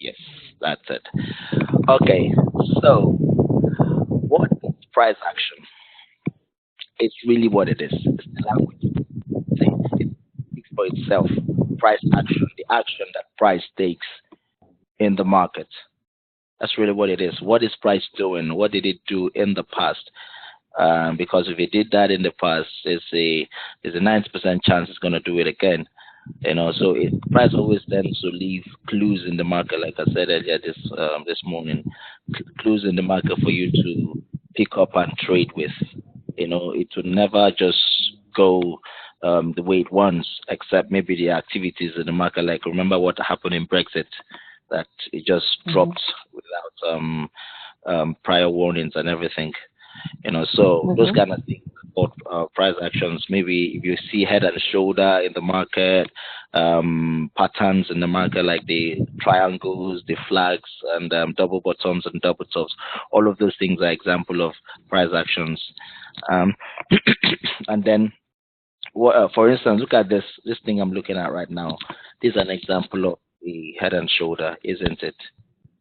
Yes, that's it. Okay, so what is price action? It's really what it is. It's the language. It speaks for itself. Price action, the action that price takes in the market. That's really what it is. What is price doing? What did it do in the past? Because if it did that in the past, there's a 90% chance it's going to do it again. So price always tends to leave clues in the market, like I said earlier this morning, clues in the market for you to pick up and trade with. It would never just go the way it wants, except maybe the activities in the market. Like remember what happened in Brexit, that it just Mm-hmm. dropped without prior warnings and everything. So those Mm-hmm. kind of things about price actions. Maybe if you see head and shoulder in the market, patterns in the market like the triangles, the flags, and double bottoms and double tops, all of those things are example of price actions. Um, and then, for instance, look at this thing I'm looking at right now. This is an example of the head and shoulder, isn't it?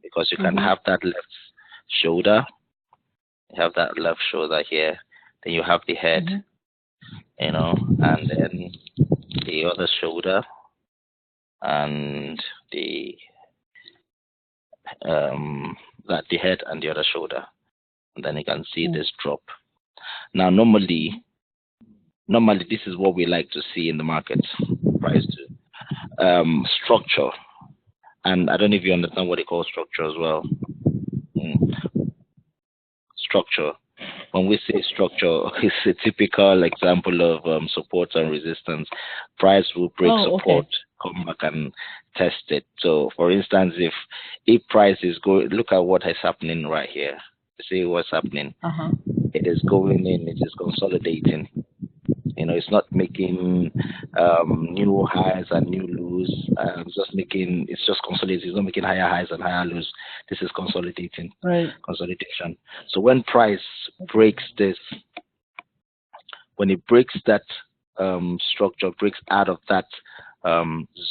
Because you can Mm-hmm. have that left shoulder, you have that left shoulder here, then you have the head, Mm-hmm. and then the other shoulder and the um that the head and the other shoulder, and then you can see this drop. Now, normally this is what we like to see in the market price to structure, and I don't know if you understand what they call structure as well. Mm, structure. When we say structure, it's a typical example of support and resistance. Price will break Oh, support, okay. come back and test it. So, for instance, if price is going, look at what is happening right here. See what's happening. Uh-huh. It is going in. It is consolidating. It's not making new highs and new lows. It's just consolidating. It's not making higher highs and higher lows. This is consolidating, Right. consolidation. So when price breaks this, when it breaks that structure, breaks out of that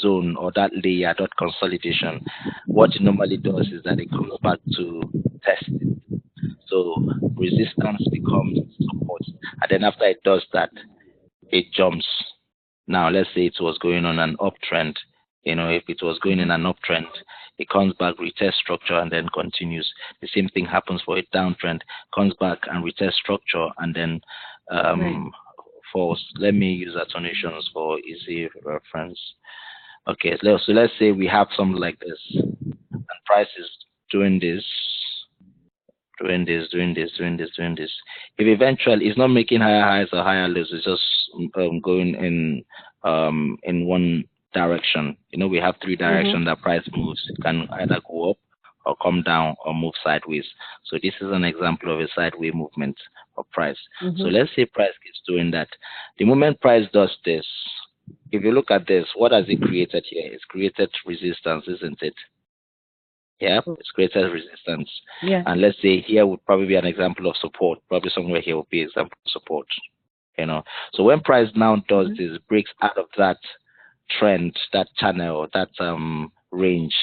zone or that layer, that consolidation, what it normally does is that it comes back to test it. So resistance becomes support. And then after it does that, it jumps. Now, let's say it was going on an uptrend. If it was going in Mm-hmm. an uptrend, it comes back, retest structure, and then continues. The same thing happens for a downtrend, comes back and retest structure, and then Right. um, falls. Let me use alternations for easy reference. Okay, so let's say we have something like this, and price is doing this, doing this. If eventually it's not making higher highs or higher lows, it's just going in one direction. We have three Mm-hmm. directions that price moves. It can either go up or come down or move sideways. So this is an example of a sideways movement of price. So Mm-hmm. let's say price keeps doing that. The moment price does this, if you look at this, what has it created here? It's created resistance, isn't it? Yeah, it's created resistance. Yeah. And let's say here would probably be an example of support. Probably somewhere here would be example of support. So when price now does Mm-hmm. this, breaks out of that trend, that channel, that range,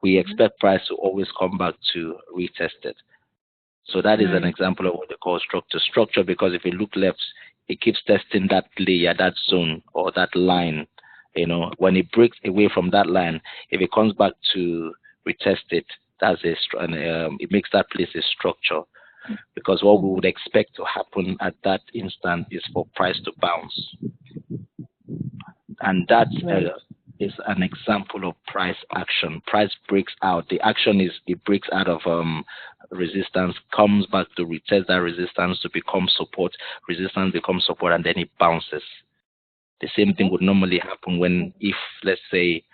we Mm-hmm. expect price to always come back to retest it. So that is an Right. example of what they call structure. Structure because if you look left, it keeps testing that layer, that zone, or that line. When it breaks away from that line, if it comes back to retest it, and it makes that place a structure. Because what we Mm-hmm. would expect to happen at that instant is for price to bounce, and that Right. is an example of price action. Price breaks out. The action is it breaks out of resistance, comes back to retest that resistance to become support. Resistance becomes support, and then it bounces. The same thing Mm-hmm. would normally happen when, if let's say,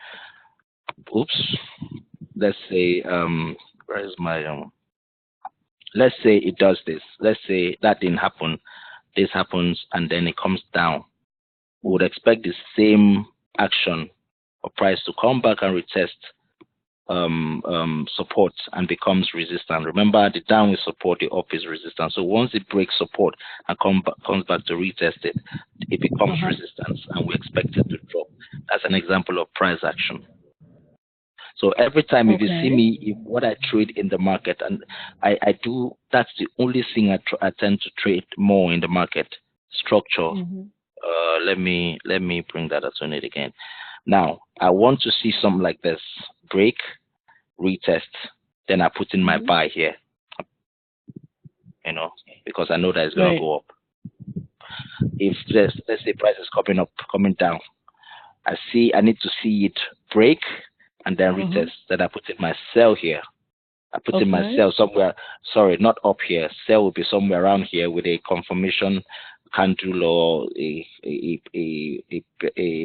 oops, let's say, where is my let's say it does this. Let's say that didn't happen. This happens, and then it comes down. We would expect the same action for price to come back and retest support and becomes resistant. Remember, the down is support, the up is resistance. So once it breaks support and comes back to retest it, it becomes Uh-huh. resistance, and we expect it to drop. That's an example of price action. So every time if you see Okay. me, if what I trade in the market, and I do, that's the only thing I tend to trade more in the market. Structure. Mhm. Let me bring that up on it again. Now I want to see something like this: break, retest, then I put in my Mhm. buy here. You know, because I know that it's gonna Right. go up. If let's say price is coming up, coming down, I need to see it break and then retest. Mhm. Then I put in my sell here. I put in my Okay. sell somewhere. Sorry, not up here. Sell will be somewhere around here with a confirmation candle or a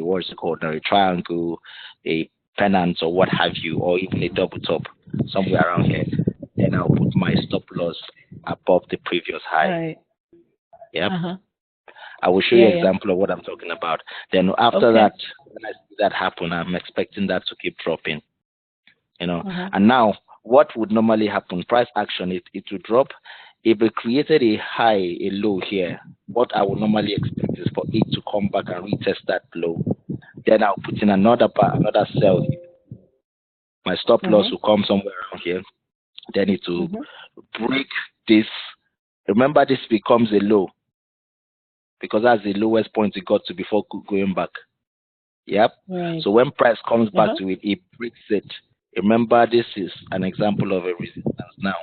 what's it called now? A triangle, a pennant or what have you, or even a double top somewhere around here. Then I'll put my stop loss above the previous high. Right. Yep. Uh-huh. I will show you Yeah, an yeah. example of what I'm talking about. Then after Okay. that, when I see that happen, I'm expecting that to keep dropping. Uh-huh. And now what would normally happen? Price action, it will drop. If it created a high, a low here, what I would normally expect is for it to come back and retest that low. Then I'll put in another sell here. My stop loss Mhm. will come somewhere around here. Then it will Mhm. break this. Remember, this becomes a low because that's the lowest point it got to before going back. Yep. Right. So when price comes back Uh-huh. to it, it breaks it. Remember, this is an example of a resistance now.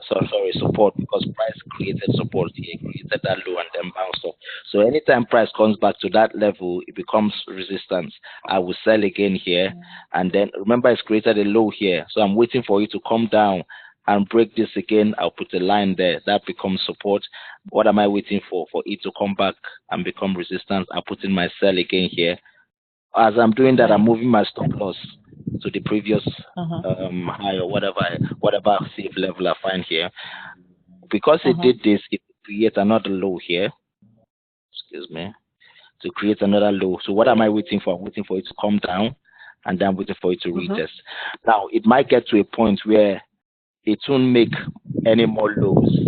So sorry, support, because price created support here, created that low and then bounced off. So anytime price comes back to that level, it becomes resistance. I will sell again here, and then remember it's created a low here. So I'm waiting for it to come down and break this again. I'll put a line there. That becomes support. What am I waiting for? For it to come back and become resistance. I'll put in my sell again here. As I'm doing that, I'm Right. moving my stop loss to the previous Uh-huh. high or whatever safe level I find here. Because it Uh-huh. did this, it create another low here. Excuse me. To create another low. So what am I waiting for? I'm waiting for it to come down, and then I'm waiting for it to Uh-huh. retest. Now it might get to a point where it won't make any more lows.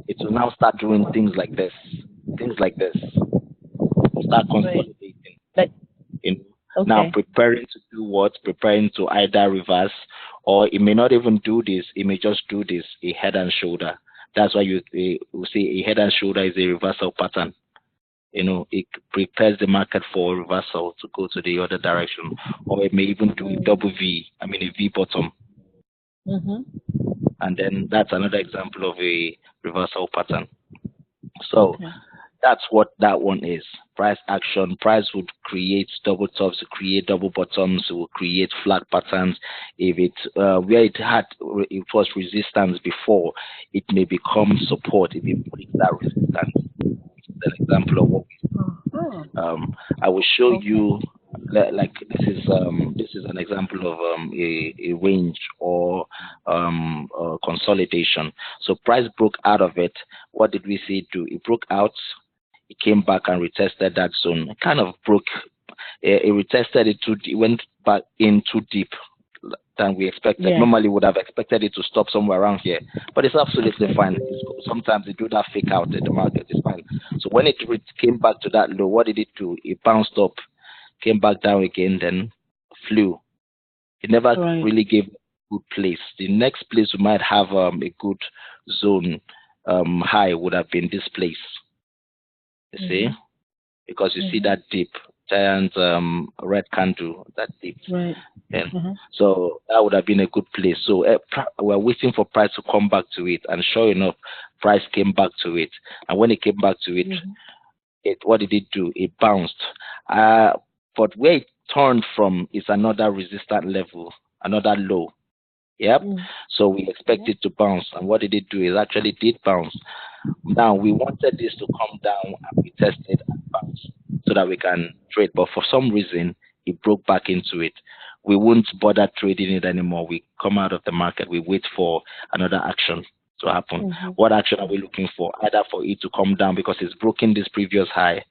It will now start doing things like this, start Right. consolidating. Like In now okay. preparing to do what? Preparing to either reverse, or it may not even do this. It may just do this, a head and shoulder. That's why you see a head and shoulder is a reversal pattern. It prepares the market for reversal to go to the other direction, or it may even do a double Mm. V. I mean a V bottom, Mhm. and then that's another example of a reversal pattern. So Okay. that's what that one is. Price action. Price would create double tops, to create double bottoms, will create flat patterns. If it where it was resistance before, it may become support if it breaks that resistance. An example of what Oh. I will show Okay. you like this is an example of a range or consolidation. So price broke out of it. What did we see it do? It broke out. It came back and retested that zone. It kind of broke. It retested it too. It went back in too deep than we expected. Yeah. Normally, would have expected it to stop somewhere around here, but it's absolutely Okay. fine. Sometimes they do that fake out in the market. It's fine. So when it came back to that low, what did it do? It bounced up, came back down again, then flew. It never Right. really gave a good place. The next place we might have a good zone high would have been this place. You see, Mhm. because you see Mhm. that deep giant red candle, that deep. Right. Yeah. Uh-huh. So that would have been a good place. So we're waiting for price to come back to it, and sure enough, price came back to it. And when it came back to it, Mhm. what did it do? It bounced. Uh, but where it turned from is another resistant level, another low. Yep. Mm. So we expect Yeah. it to bounce, and what did it do? It actually did bounce. Now we wanted this to come down and we tested and bounce so that we can trade, but for some reason it broke back into it. We won't bother trading it anymore. We come out of the market. We wait for another action to happen. Mhm. What action are we Mhm. looking for? Either for it to come down because it's broken this previous high,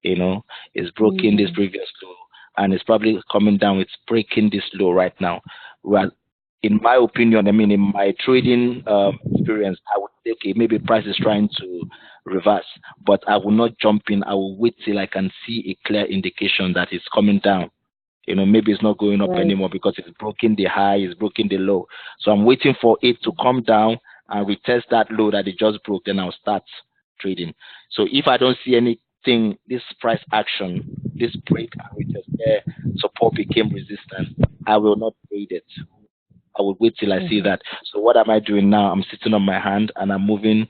it's broken this Mm. previous low, and it's probably coming down. It's breaking this low right now. Well, in my opinion, I mean, in my trading experience, I would say, okay, maybe price is trying to reverse, but I will not jump in. I will wait till I can see a clear indication that it's coming down. maybe it's not going up anymore because it's broken the high, it's broken the low. So I'm waiting for it to come down and retest that low that it just broke, then I'll start trading. So if I don't see anything, this price action, this break and retest there, support became resistance, I will not trade it. I will wait till I see that. So what am I doing now? I'm sitting on my hand and I'm moving.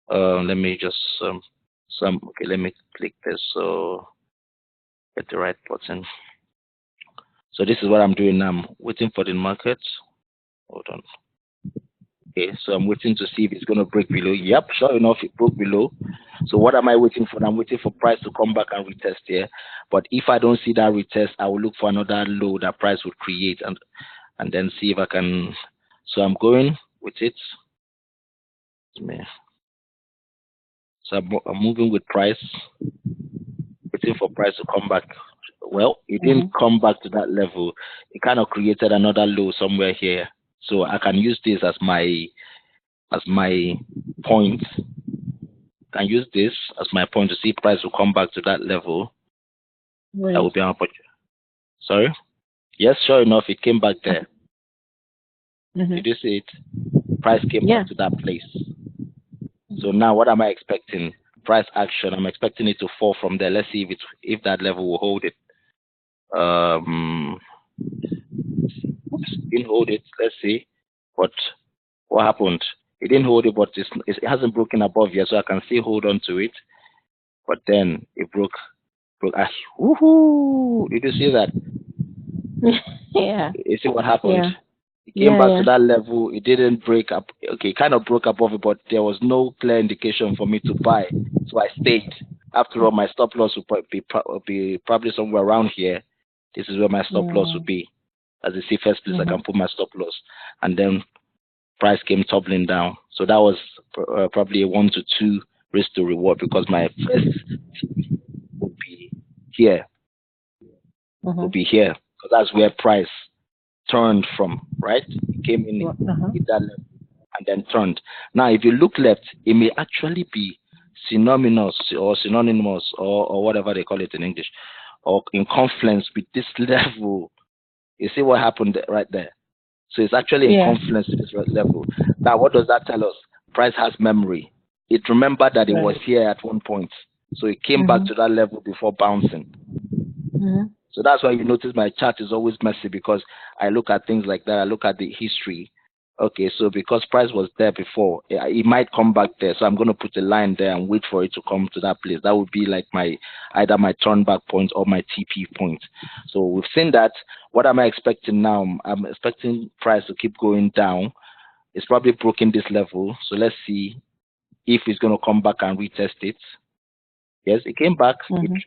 Let me just okay, let me click this so get the right button. So this is what I'm doing now. I'm waiting for the market. Hold on. Okay, so I'm waiting to see if it's going to break below. Yep, sure enough, it broke below. So what am I waiting for? I'm waiting for price to come back and retest here. But if I don't see that retest, I will look for another low that price would create and then see if I can. So I'm going with it. So I'm moving with price, waiting for price to come back. Well, it didn't come back to that level. It kind of created another low somewhere here. So I can use this as my point. I can use this as my point to see price will come back to that level. Right. That will be an opportunity. Sorry? Yes, sure enough, it came back there. Did you see it? Price came back to that place. So now what am I expecting? Price action. I'm expecting it to fall from there. Let's see if that level will hold it. Didn't hold it. Let's see. But what happened? It didn't hold it, but it hasn't broken above yet, so I can still hold on to it. But then it broke. Woohoo! Did you see that? Yeah. You see what happened? Yeah. It came back to that level. It didn't break up. Okay, it kind of broke above it, but there was no clear indication for me to buy. So I stayed. After all, my stop loss would be probably somewhere around here. This is where my stop loss would be. As the safest place I can put my stop loss. And then price came tumbling down. So that was probably a 1 to 2 risk to reward because my first would be here. Would be here. Because that's where price turned from, right? It came in at that level and then turned. Now, if you look left, it may actually be synonymous or whatever they call it in English, or in confluence with this level. You see what happened right there? So it's actually in confluence with this level. Now, what does that tell us? Price has memory. It remembered that it was here at one point. So it came back to that level before bouncing. So that's why you notice my chart is always messy because I look at things like that. I look at the history. Okay, so because price was there before, it might come back there. So I'm going to put a line there and wait for it to come to that place. That would be like either my turn back point or my TP point. So we've seen that. What am I expecting now? I'm expecting price to keep going down. It's probably broken this level. So let's see if it's going to come back and retest it. Yes, it came back.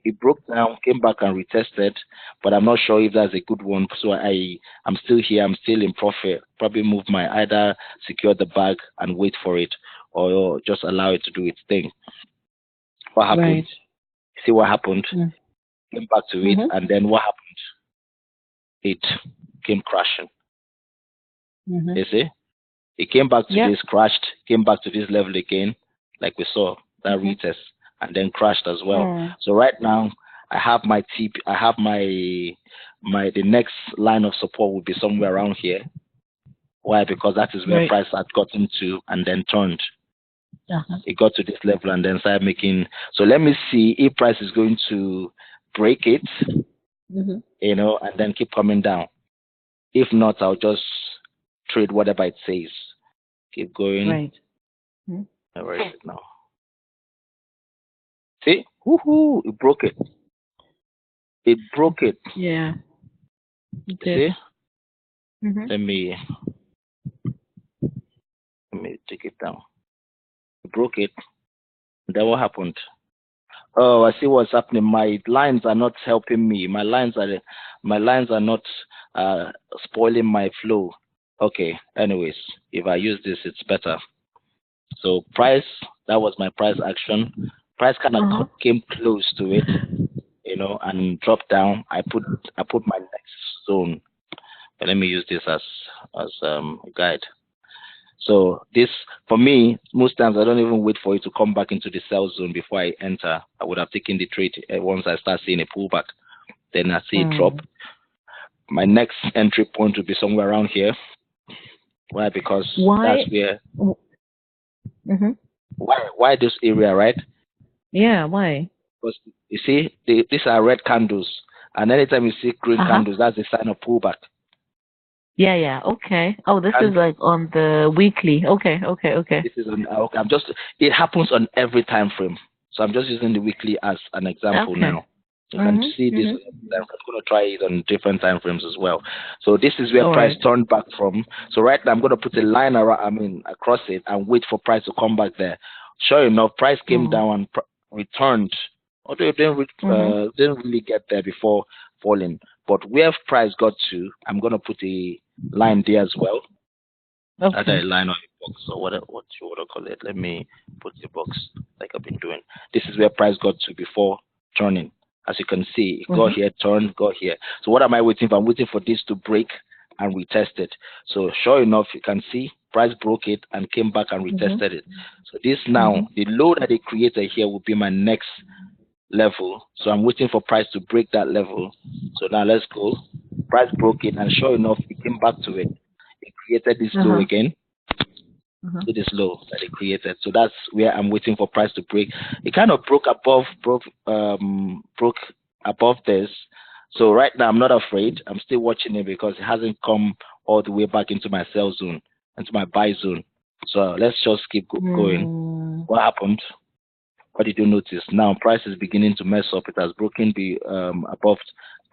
It broke down, came back and retested, but I'm not sure if that's a good one. So I'm still here. I'm still in profit. Probably move either secure the bag and wait for it, or just allow it to do its thing. What happened? Right. See what happened? Came back to it, and then what happened? It came crashing. You see? It came back to this, crashed, came back to this level again, like we saw that retest. And then crashed as well. So right now, I have my TP. I have the next line of support will be somewhere around here. Why? Because that is where price had gotten to and then turned. It got to this level and then started making. So let me see if price is going to break it, and then keep coming down. If not, I'll just trade whatever it says. Keep going. Right. Where is it now? See? Woohoo! It broke it. It broke it. Yeah. It did. See? Let me take it down. It broke it. Then what happened? Oh, I see what's happening. My lines are not helping me. My lines are not spoiling my flow. Okay. Anyways, if I use this, it's better. So price, that was my price action. Price kind of came close to it, and dropped down. I put my next zone. But let me use this as a guide. So this, for me, most times I don't even wait for it to come back into the sell zone before I enter. I would have taken the trade once I start seeing a pullback. Then I see it drop. my next entry point will be somewhere around here. Why? Because that's Why? where. Mm-hmm. Why this area, right? Yeah, why? Because you see, these are red candles, and anytime you see green Uh-huh. candles, that's a sign of pullback. Yeah, yeah. Okay. Oh, this is And like on the weekly. Okay, okay, okay. this is on. Okay, I'm just. It happens on every time frame. So I'm just using the weekly as an example Okay. now. You can Mhm. see this Mhm. on every time. I'm going to try it on different time frames as well. So this is where All price right. turned back from. So right now I'm going to put a line around. I mean across it and wait for price to come back there. Sure enough, price came Mhm. down and returned. Although it Mhm. didn't really get there before falling. But where price got to, I'm going to put a line there as well. Either a Okay. line or a box or what you want to call it. Let me put the box like I've been doing. This is where price got to before turning. As you can see, it got Mhm. here, turned, got here. So what am I waiting for? I'm waiting for this to break and retest it. So sure enough, you can see price broke it and came back and Mhm. retested it. So this now, Mhm. the low that they created here will be my next level. So I'm waiting for price to break that level. So now let's go. Price broke it and sure enough, it came back to it. It created this low Uh-huh. again, Uh-huh. to this low that it created. So that's where I'm waiting for price to break. It kind of broke above this. So right now I'm not afraid. I'm still watching it because it hasn't come all the way back into my sell zone, into my buy zone. So let's just keep going. Mm. What happened? What did you notice? Now price is beginning to mess up. It has broken above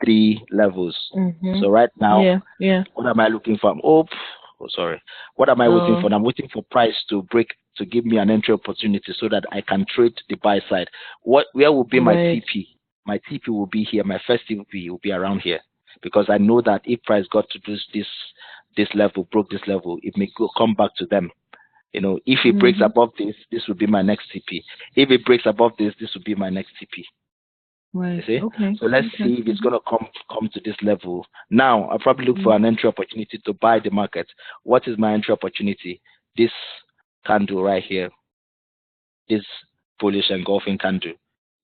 three levels. Mhm. So right now Yeah. Yeah. what am I looking for? Oh, sorry. What am I waiting Oh. for? I'm waiting for price to break to give me an entry opportunity so that I can trade the buy side. Where will be my Right. TP? My TP will be here. My first TP will be around here because I know that if price got to this level, broke this level, it may come back to them. If it breaks Mhm. above this, this will be my next TP. If it breaks above this will be my next TP. You Right. see? Okay. So let's Okay. see if it's Mhm. gonna come to this level. Now I'll probably look for Mhm. an entry opportunity to buy the market. What is my entry opportunity? This candle right here, this bullish engulfing candle.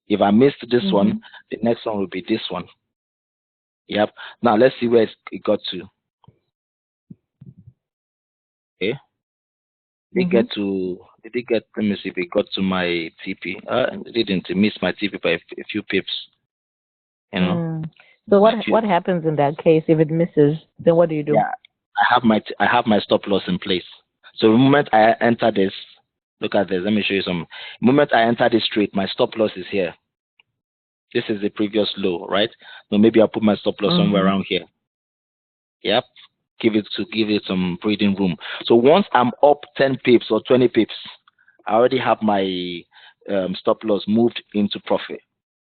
If I missed this one, Mhm. the next one will be this one. Yep. Now let's see where it got to. Okay. Mhm. Did it get, let me see if it got to my TP. It didn't. It missed my TP by a few pips, you know. Mm. So By what a few, what happens in that case if it misses? Then what do you do? yeah, I have my stop loss in place. So the moment I enter this, look at this. Let me show you some. The moment I enter this trade, my stop loss is here. This is the previous low, right? So maybe I'll put my stop loss somewhere Mhm. around here. Yep. Give it some breathing room. So once I'm up 10 pips or 20 pips, I already have my stop loss moved into profit,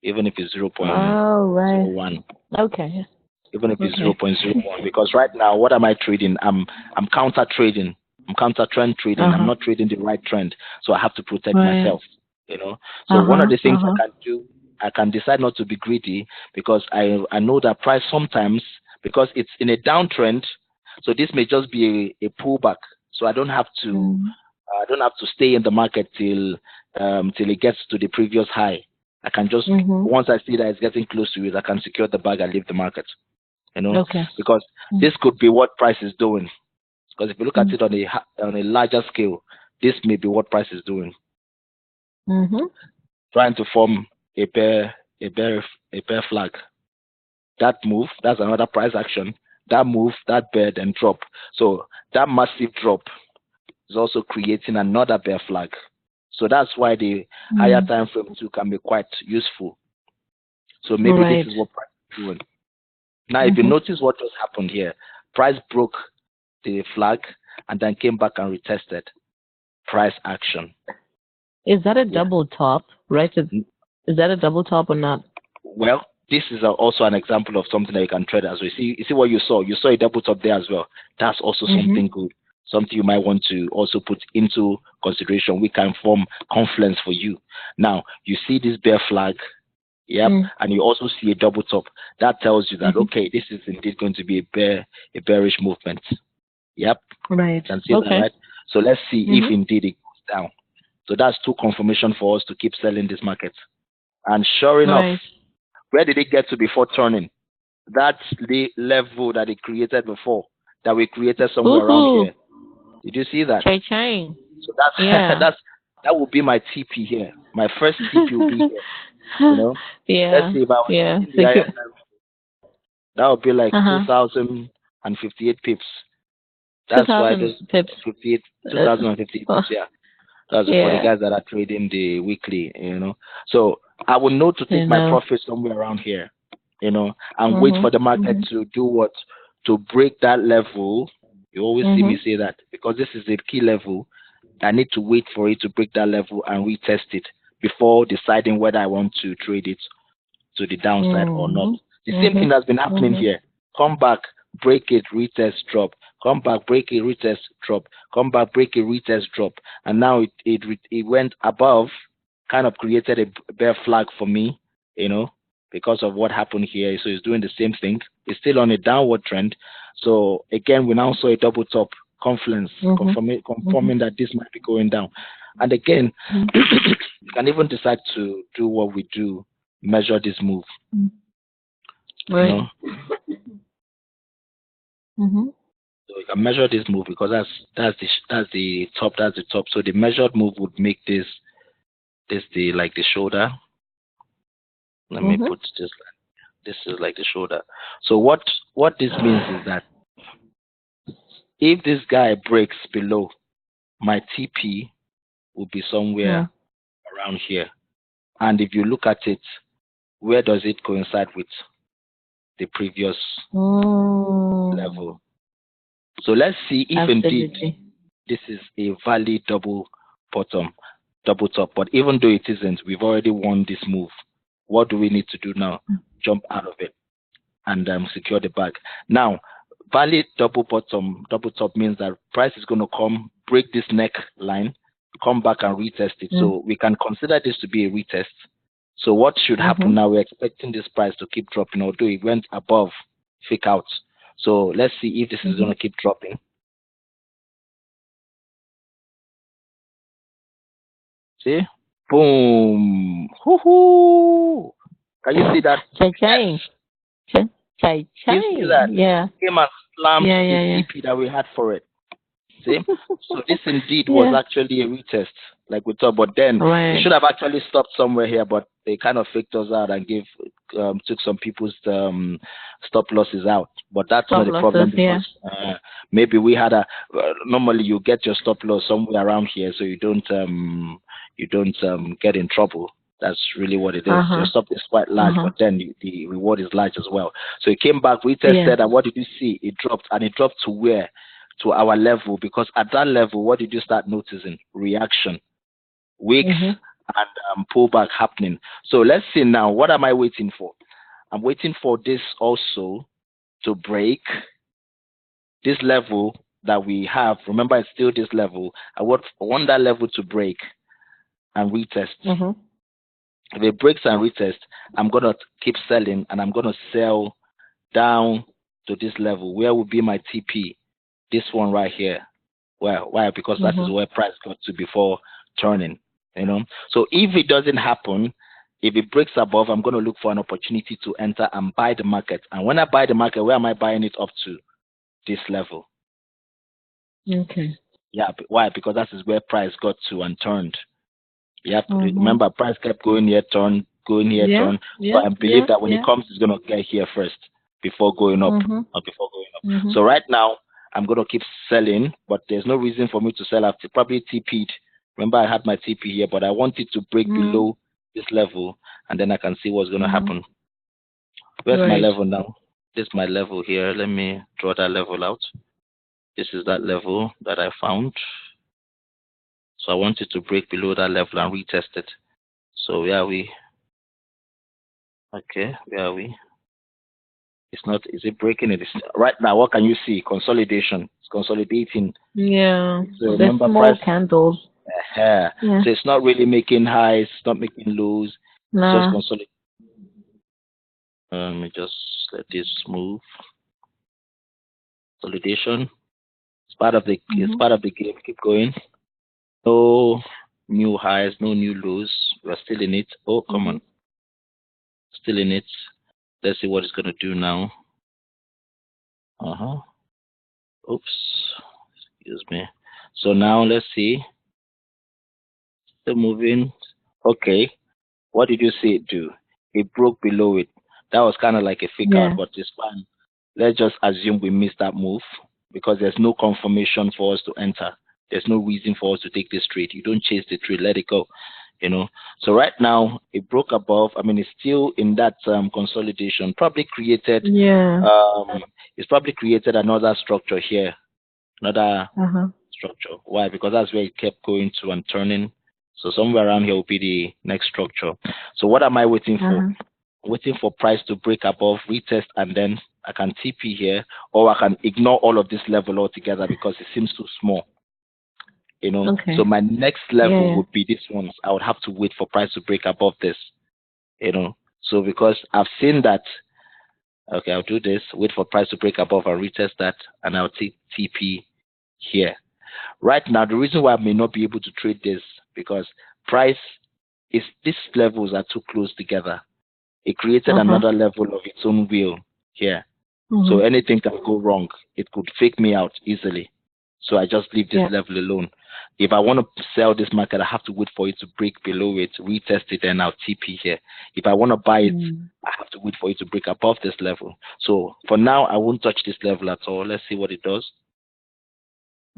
even if it's Oh, right. 0.01. Okay. Even if it's Okay. 0.01. Because right now, what am I trading? I'm counter trading. I'm counter trend trading. I'm Uh-huh. not trading the right trend, so I have to protect Right. myself. You know. So one of Uh-huh. the things Uh-huh. I can do, I can decide not to be greedy because I know that price sometimes because it's in a downtrend, so this may just be a pullback. So Mhm. I don't have to stay in the market till it gets to the previous high. I can just Mhm. once I see that it's getting close to it, I can secure the bag and leave the market, Okay. because Mm. this could be what price is doing. Because if you look at Mm. it on a larger scale, this may be what price is doing, Mhm. trying to form a bear, a bear, a bear flag. That move, that's another price action. That move, that bear then drop. So that massive drop is also creating another bear flag. So that's why the higher Mm. time frame too can be quite useful. So maybe this Right. is what price is doing. Now, if you Mhm. notice what just happened here, price broke the flag and then came back and retested. Price action. Is that a Yeah. double top? Right. Is that a double top or not? Well, this is also an example of something that you can trade as well. You see what you saw? You saw a double top there as well. That's also Mhm. something good. Something you might want to also put into consideration. We can form confluence for you. Now, you see this bear flag. Yep. Mm. And you also see a double top. That tells you that, Mhm. okay, this is indeed going to be a bearish movement. Yep. Right. Can see that, Okay. right? So let's see if Mhm. indeed it goes down. So that's two confirmation for us to keep selling this market. And sure enough, Right. where did it get to before turning? That's the level that it created before, that we created somewhere around Woohoo! here. Did you see that? Chain. So that's Yeah. that would be my TP here. My first TP will be here. You know, let's Yeah. say if I was Yeah. using the higher Secure. level, that would be like Uh huh. 2058 pips. Two That's why thousand this pips. 58, Uh, 2058 oh, pips. Yeah, that's for the yeah. guys that are trading the weekly. So I would know to You take my know. profit somewhere around here. And wait Mhm. for the market Mhm. to do what? To break that level. You always see me Mhm. say that because this is the key level. I need to wait for it to break that level and retest it before deciding whether I want to trade it to the downside or not. Mhm. The same thing Mhm. has been happening Mhm. here. Come back, break it, retest, drop. Come back, break it, retest, drop. Come back, break it, retest, drop. And now it went above, kind of created a bear flag for me, you know, because of what happened here. So it's doing the same thing. It's still on a downward trend. So again, we now saw a double top confluence, Mhm. Mhm. confirming that this might be going down. And again, you can even decide to do what we do, measure this move. Mhm. You Right. know, Mhm. so you can measure this move because that's the top, that's the top. So the measured move would make this the like the shoulder. Let me Mhm. put this is like the shoulder. So what this means is that if this guy breaks below, my TP will be somewhere Mhm. around here. And if you look at it, where does it coincide with the previous Mm. level? So let's see if indeed Absolutely. this is a valid bottom, double top. But even though it isn't, we've already won this move. What do we need to do now? Jump out of it and secure the bag. Now, valid double bottom, double top means that price is going to come, break this neck line, come back and retest it. Mm. So we can consider this to be a retest. So what should happen Mhm. now? We're expecting this price to keep dropping, although it went above fake out. So let's see if this is going Mhm. to keep dropping. See? Boom. Hoo-hoo. Can you see that? Chain. Yes. You see Chain. that? Yeah. Came and slammed Yeah. the Yeah. Yeah. TP that we had for it. See? So this indeed was Yeah. actually a retest, like we thought. But then it Right. should have actually stopped somewhere here, but they kind of faked us out and took some people's stop losses out. But that's Stop not a losses. problem because Yeah. maybe we had normally you get your stop loss somewhere around here, so you don't get in trouble. That's really what it is. Uh Your huh. stop is quite Uh large, huh. but then the reward is large as well. So it came back, Yeah. retested, and what did you see? It dropped, and it dropped to where? To our level, because at that level, what did you start noticing? Reaction, wicks, Mhm. and pullback happening. So let's see now. What am I waiting for? I'm waiting for this also to break this level that we have. Remember, it's still this level. I want that level to break and retest. Mhm. If it breaks and retest, I'm gonna keep selling, and I'm gonna sell down to this level. Where will be my TP? This one right here. Well, why? Because that is Mhm. where price got to before turning. So if it doesn't happen, if it breaks above, I'm going to look for an opportunity to enter and buy the market. And when I buy the market, where am I buying it up to? This level. Okay. Yeah. Why? Because that is where price got to and turned. You have to Mhm. remember, price kept going here, turn, going here, Yeah. turn. So Yeah. I believe Yeah. that when it Yeah. comes, it's going to get here first before going up Mhm. or before going up. Mhm. So right now, I'm going to keep selling, but there's no reason for me to sell. I've probably TP'd. Remember, I had my TP here, but I want it to break Mhm. below this level, and then I can see what's going to Mhm. happen. Where's my Right. level now? This is my level here. Let me draw that level out. This is that level that I found. So I want it to break below that level and retest it. So where are we? Okay, where are we? It's not. Is it breaking it? Right now, what can you see? Consolidation. It's consolidating. Yeah. So The remember, small price. candles. Yeah. So it's not really making highs. It's not making lows. It's just Nah. consolidating. Let me just let this move. Consolidation. It's part of the. It's Mhm. part of the game. Keep going. No new highs. No new lows. We're still in it. Oh, come on. Mhm. Still in it. Let's see what it's gonna do now. Uh-huh. Oops. Excuse me. So now let's see. Still moving. Okay. What did you see it do? It broke below it. That was kind of like a fake out, Yeah. but it's fine. Let's just assume we missed that move because there's no confirmation for us to enter. There's no reason for us to take this trade. You don't chase the trade, let it go. You know. So right now it broke above. I mean, it's still in that consolidation. Probably created. Yeah. It's probably created another structure here. Another Uh-huh. structure. Why? Because that's where it kept going to and turning. So somewhere around here will be the next structure. So what am I waiting for? Uh-huh. Waiting for price to break above, retest, and then I can TP here, or I can ignore all of this level altogether because it seems too small. You know, so Okay. my next level Yeah. would be this one. I would have to wait for price to break above this. You know, so because I've seen that. Okay, I'll do this. Wait for price to break above and retest that, and I'll take TP here. Right now, the reason why I may not be able to trade this because price is these levels are too close together. It created Uh-huh. another level of its own wheel here. So Mm-hmm. anything can go wrong. It could fake me out easily. So I just leave this Yeah. level alone. If I want to sell this market, I have to wait for it to break below it, retest it, and I'll TP here. If I want to buy it, Mm-hmm. I have to wait for it to break above this level. So for now, I won't touch this level at all. Let's see what it does.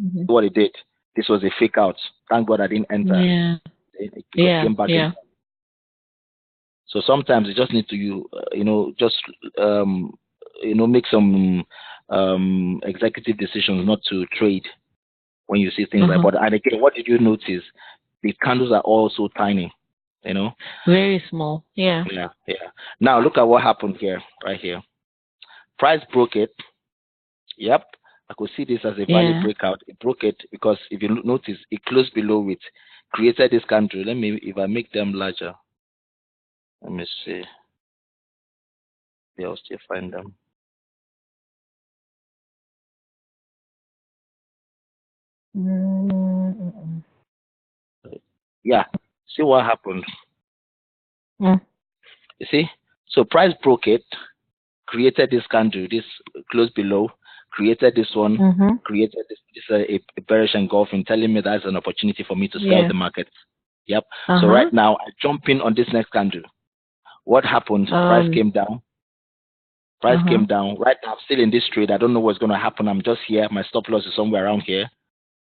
Mm-hmm. What it did. This was a fake out. Thank God I didn't enter Yeah. because it Yeah. came back in. Yeah. So sometimes you just need to just make some executive decisions not to trade when you see things like. Uh-huh. But and again, what did you notice? The candles are all so tiny. You know. Very small. Yeah. Yeah, yeah. Now look at what happened here, right here. Price broke it. Yep. I could see this as a valid Yeah. breakout. It broke it because if you notice, it closed below it, created this candle. Let me, if I make them larger, let me see. Maybe I'll still find them. Mm-mm. Yeah. See what happened. Mm. You see? So price broke it, created this candle, this close below, created this one, Mm-hmm. created this a bearish engulfing, telling me that's an opportunity for me to sell Yeah. the market. Yep. So Uh-huh. right now I jump in on this next candle. What happened? Price Um. came down. Price Uh-huh. came down. Right now I'm still in this trade. I don't know what's going to happen. I'm just here. My stop loss is somewhere around here.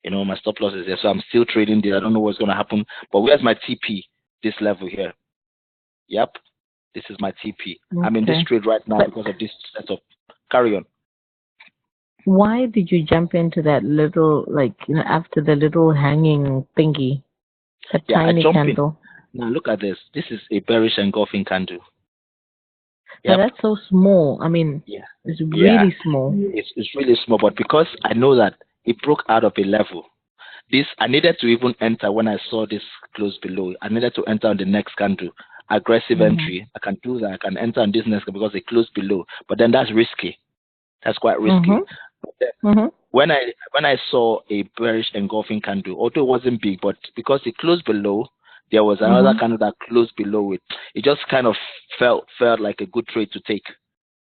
You know, my stop loss is here. So I'm still trading there. I don't know what's going to happen. But where's my TP? This level here. Yep. This is my TP. I'm in this Okay. trade right now But because of this setup. Carry on. why did you jump into that little, like, after the little hanging thingy, that Yeah, I tiny jump in. candle? Now look at this. This is a bearish engulfing candle. But Yep. that's so small. I mean, Yeah. it's Yeah. really small. It's really small, but because I know that it broke out of a level, this I needed to even enter when I saw this close below. I needed to enter on the next candle. Aggressive Mm-hmm. entry. I can do that. I can enter on this next because it closed below. But then that's risky. That's quite risky. Mm-hmm. But then Mm-hmm. when I saw a bearish engulfing candle, although it wasn't big, but because it closed below, there was another Mm-hmm. candle that closed below it. It just kind of felt like a good trade to take,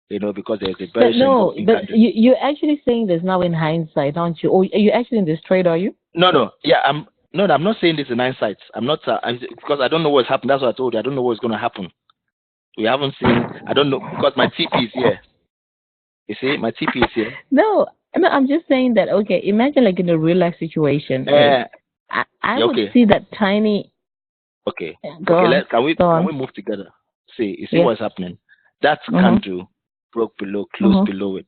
because there's a But bearish no, engulfing but candle. you're actually saying this now in hindsight, aren't you? Or are you actually in this trade, are you? No, no, yeah, I'm not saying this in hindsight. I'm not because I don't know what's happened. That's what I told you. I don't know what's going to happen. We haven't seen. I don't know because my TP is here. You see, my TP is here. No, no, I'm just saying that, okay, imagine like in a real life situation, right? Uh, I yeah, would okay, see that tiny, okay, go okay. on, Can we go can we on. move together? See, you see Yes. what's happening? That Mm-hmm. candle broke below, closed Mm-hmm. below it.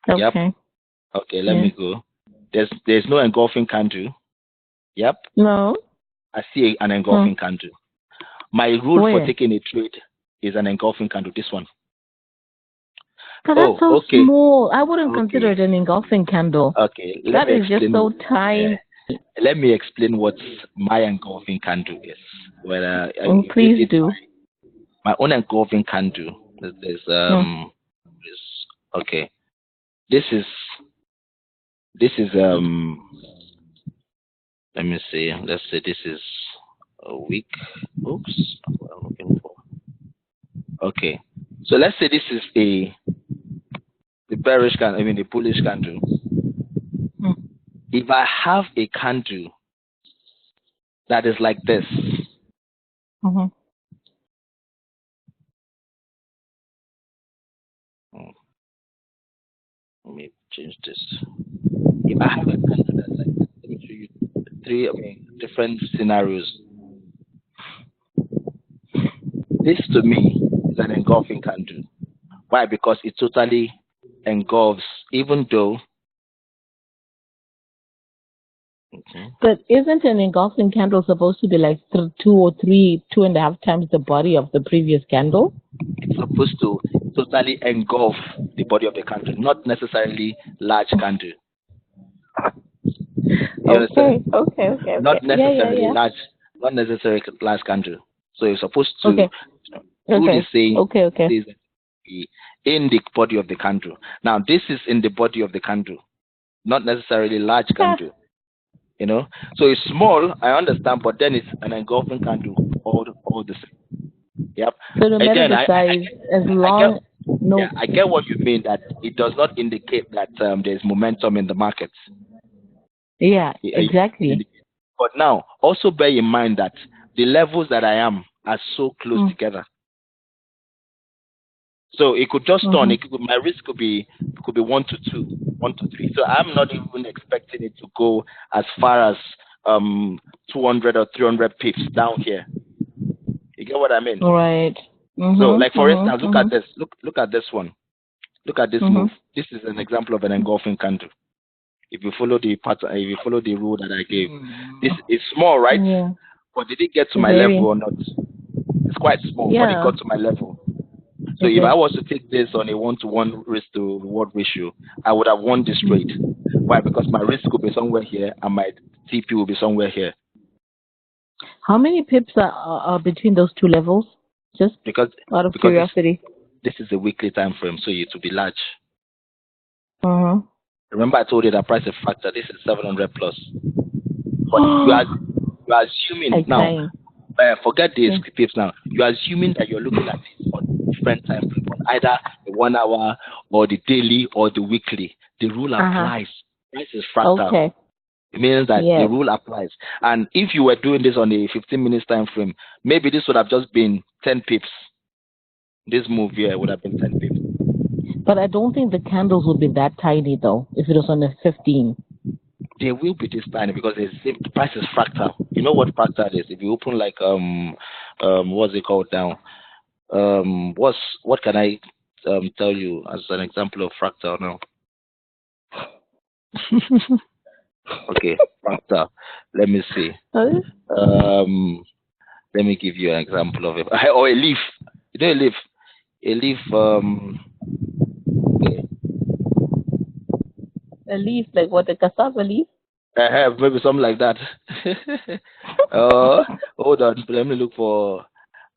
Yep. Okay. Okay, let Yeah. me go. There's no engulfing candle. Yep. No. I see an Hmm. engulfing candle. My rule for Where? taking a trade is an engulfing candle. This one. But that's Oh, so okay, small. I wouldn't consider okay, it an engulfing candle. okay. Let That me is just explain. so tiny. Let me explain what my engulfing candle is. Well, Oh, please it's do. my own engulfing candle. Hmm. Is okay. This is this is Let me see. Let's say this is a week. Oops. What I'm looking for. Okay. So let's say this is a the bearish candle, I mean the bullish candle. Mm. If I have a candle that is like this, Mm-hmm. oh, let me change this. If I have a candle that's like this, let me show you three, I mean, different scenarios. This to me is an engulfing candle. Why? Because it totally engulfs, even though. Okay. But isn't an engulfing candle supposed to be like two or three, 2.5 times the body of the previous candle? It's supposed to totally engulf the body of the candle, not necessarily large candle. You Okay, understand? okay, okay, Not okay. Yeah, yeah, necessarily yeah. large, not necessarily large candle. So you're supposed to Okay, do the okay, same okay, okay. says in the body of the candle. Now this is in the body of the candle, not necessarily large Yeah. candle. You know, so it's small. I understand, but then it's an engulfing candle all the same. Yep. So no matter Again, the size, as I get long yeah, no. I get what you mean that it does not indicate that there's momentum in the markets. Yeah, It exactly. indicates. But now, also bear in mind that the levels that I am are so close Mm. together. So it could just turn. Mm-hmm. My risk could be 1 to 2, 1 to 3. So I'm not even expecting it to go as far as 200 or 300 pips down here. You get what I mean? Right. So, Mhm. like for Mhm. instance, look at Mhm. this. Look at this one. Look at this move. Mhm. This is an example of an engulfing candle. If you follow the pattern, if you follow the rule that I gave, this is small, right? Yeah. But did it get to my level Very. or not? It's quite small, but it Yeah. got to my level. So It if I did. was to take this on a 1-to-1 risk to reward ratio, I would have won this trade. Mm. Why? Because my risk will be somewhere here and my TP will be somewhere here. How many pips are between those two levels? Just Because out of because curiosity. this is a weekly time frame, so it will be large. Uh Remember, I told you that price is factor. This is 700 plus. But huh. you are assuming now. Exciting. Forget the Yeah. pips now. You are assuming that you're looking at it on different time frame, on either the 1 hour or the daily or the weekly. The rule Uh huh. applies. Price is fractal. Okay. It means that the Yes. rule applies. And if you were doing this on a 15 minutes time frame, maybe this would have just been 10 pips. This move here would have been 10 pips. But I don't think the candles would be that tiny though. If it was on a 15. There will be this tiny because the price is fractal. You know what fractal is? If you open like what's it called now? What can I tell you as an example of fractal now? Okay, fractal. Let me see. Huh? Um, let me give you an example of it. Or a leaf. You know a leaf. A leaf. Okay. A leaf, like what, a cassava leaf? I have maybe something like that. uh, hold on. Let me look for.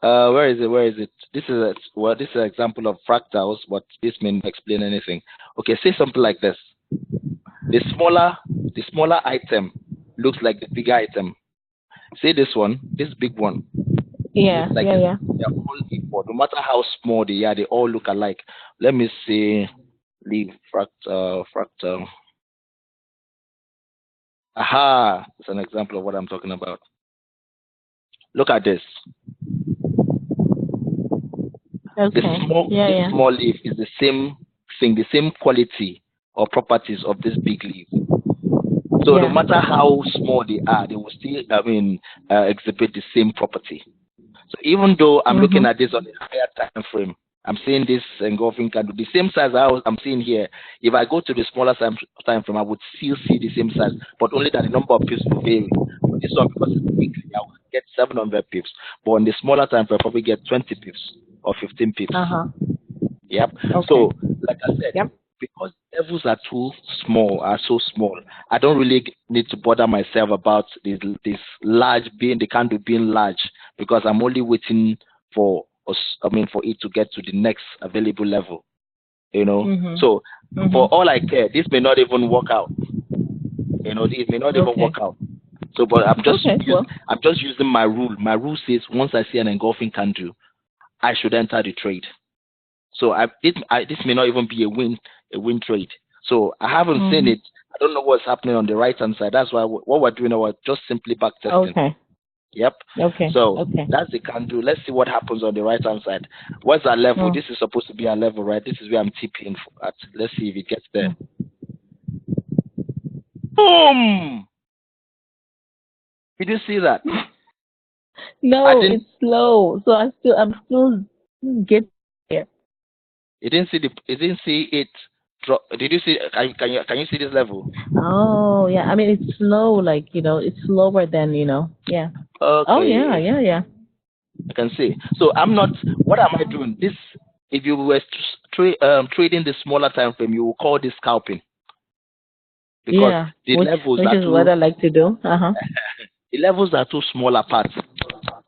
Where is it? Where is it? This is an example of fractals, but this may not explain anything. Okay, say something like this. The smaller, the smaller item looks like the bigger item. Say this one, this big one. It Yeah, looks like yeah, yeah. they're all equal. No matter how small they are, they all look alike. Let me see. Leave fractal, fractal. Aha! It's an example of what I'm talking about. Look at this. Okay. Yeah, This yeah. small leaf is the same thing, the same quality or properties of this big leaf. So no Yeah. matter how small they are, they will still, exhibit the same property. So even though I'm looking Mhm. at this on a higher time frame, I'm seeing this engulfing candle, the same size I'm seeing here. If I go to the smaller time frame, I would still see the same size, but only that the number of pips will vary. For this one, because it's weekly, I will get 700 pips, but on the smaller time frame, I probably get 20 pips or 15 pips. Uh huh. Yep. Okay. So, like I said, Yep. because levels are so small, I don't really need to bother myself about this large being the candle being large because I'm only waiting for us. I mean, for it to get to the next available level. You know. Mhm. So, for Mhm. all I care, this may not even work out. You know, it may not even work Okay. out. So, but Okay. Well. I'm just using my rule. My rule says once I see an engulfing candle, I should enter the trade. So this may not even be a win trade. So I haven't seen Mm-hmm. it. I don't know what's happening on the right hand side. That's why what we're doing, we're just simply back testing. Okay. Yep. Okay. So Okay. that's the candle. Let's see what happens on the right hand side. What's our level? Mm. This is supposed to be our level, right? This is where I'm tipping at. Let's see if it gets there. Mm. Boom! Did you see that? I No, didn't. it's slow. So I'm still getting there. You didn't see the. You didn't see it drop. Did you see? Can you see this level? Oh yeah. I mean it's slow, like, it's slower than, yeah. Oh yeah, Okay, yeah, yeah. I can see. So I'm not. What am I doing? This. If you were trading the smaller time frame, you will call this scalping because Yeah. the Which levels which are is what too. I like to do. Uh-huh. The levels are too small apart.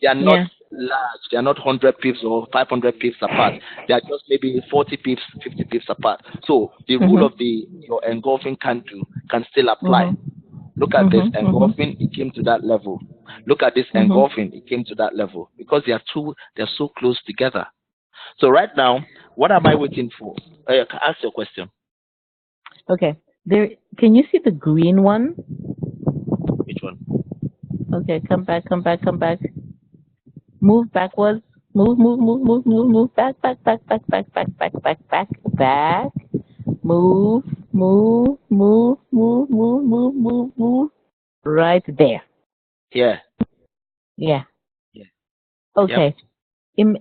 They are not Yeah. large. They are not 100 pips or 500 pips apart. They are just maybe 40 pips, 50 pips apart. So the rule Mhm. of the your engulfing candle can still apply. Mhm. Look at this Mhm. Mhm. engulfing, it came to that level. Look at this Mhm. engulfing, it came to that level because they're so close together. So right now, what am I waiting for? Ask your question. Okay. There, can you see the green one? Which one? Okay, come back, come back, come back. Move backwards. Move, move, move, move, move, move. Back, back, back, back, back, back, back, back, back, back. Move, move, move, move, move, move, move, move. Right there. Yeah. Yeah. Yeah. Yep. Okay.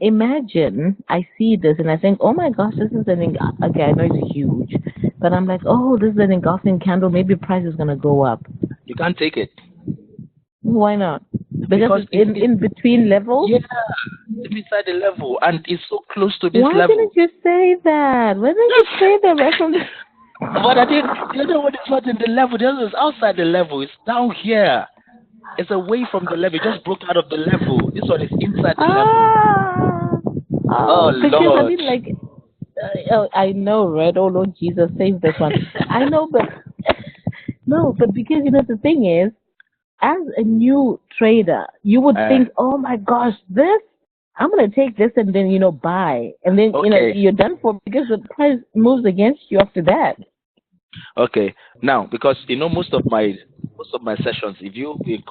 Imagine I see this and I think, oh my gosh, this is okay, I know it's huge, but I'm like, oh, this is an engulfing candle. Maybe price is gonna go up. You can't take it Why not? Because because it's in between levels. yeah, it's beside the level and it's so close to this Why level. didn't you say that? Why didn't you Yes. say that right from the? But I think the other one is not in the level. The other is outside the level. It's down here. It's away from the level. It just broke out of the level. This one is inside the level. Ah, Oh oh, because I Lord. mean, like, oh, I know, right? Oh Lord Jesus, save this one. I know, but no, but because the thing is, as a new trader, you would Uh, think, oh my gosh, this, I'm gonna take this and then buy, and then okay. you're done for because the price moves against you after that. Okay. Now, because most of my sessions, if you've been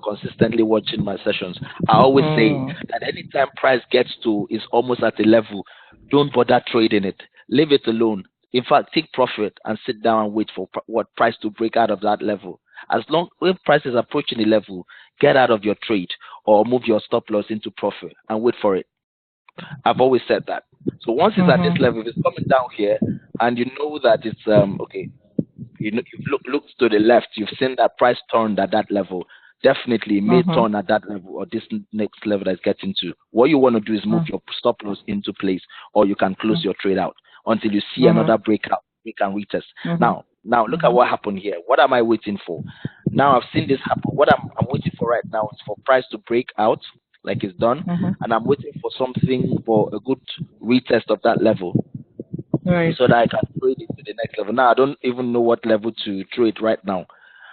consistently watching my sessions, I always say Mm. that anytime price gets to is almost at a level, don't bother trading it. Leave it alone. In fact, take profit and sit down and wait for what price to break out of that level. As long if price is approaching the level, get out of your trade or move your stop loss into profit and wait for it. I've always said that. So once it's at this Mhm. level, if it's coming down here, and you know that it's okay, you've looked to the left, you've seen that price turned at that level. Definitely, it may Mhm. turn at that level or this next level that it's getting to. What you want to do is move Mhm. your stop loss into place, or you can close your trade out until you see Mhm. another breakout. We can retest. Mhm. Now look at Mhm. what happened here. What am I waiting for? Now I've seen this happen. What I'm waiting for right now is for price to break out, like it's done, Mhm. and I'm waiting for something for a good retest of that level Right. so that I can trade it to the next level. Now I don't even know what level to trade right now.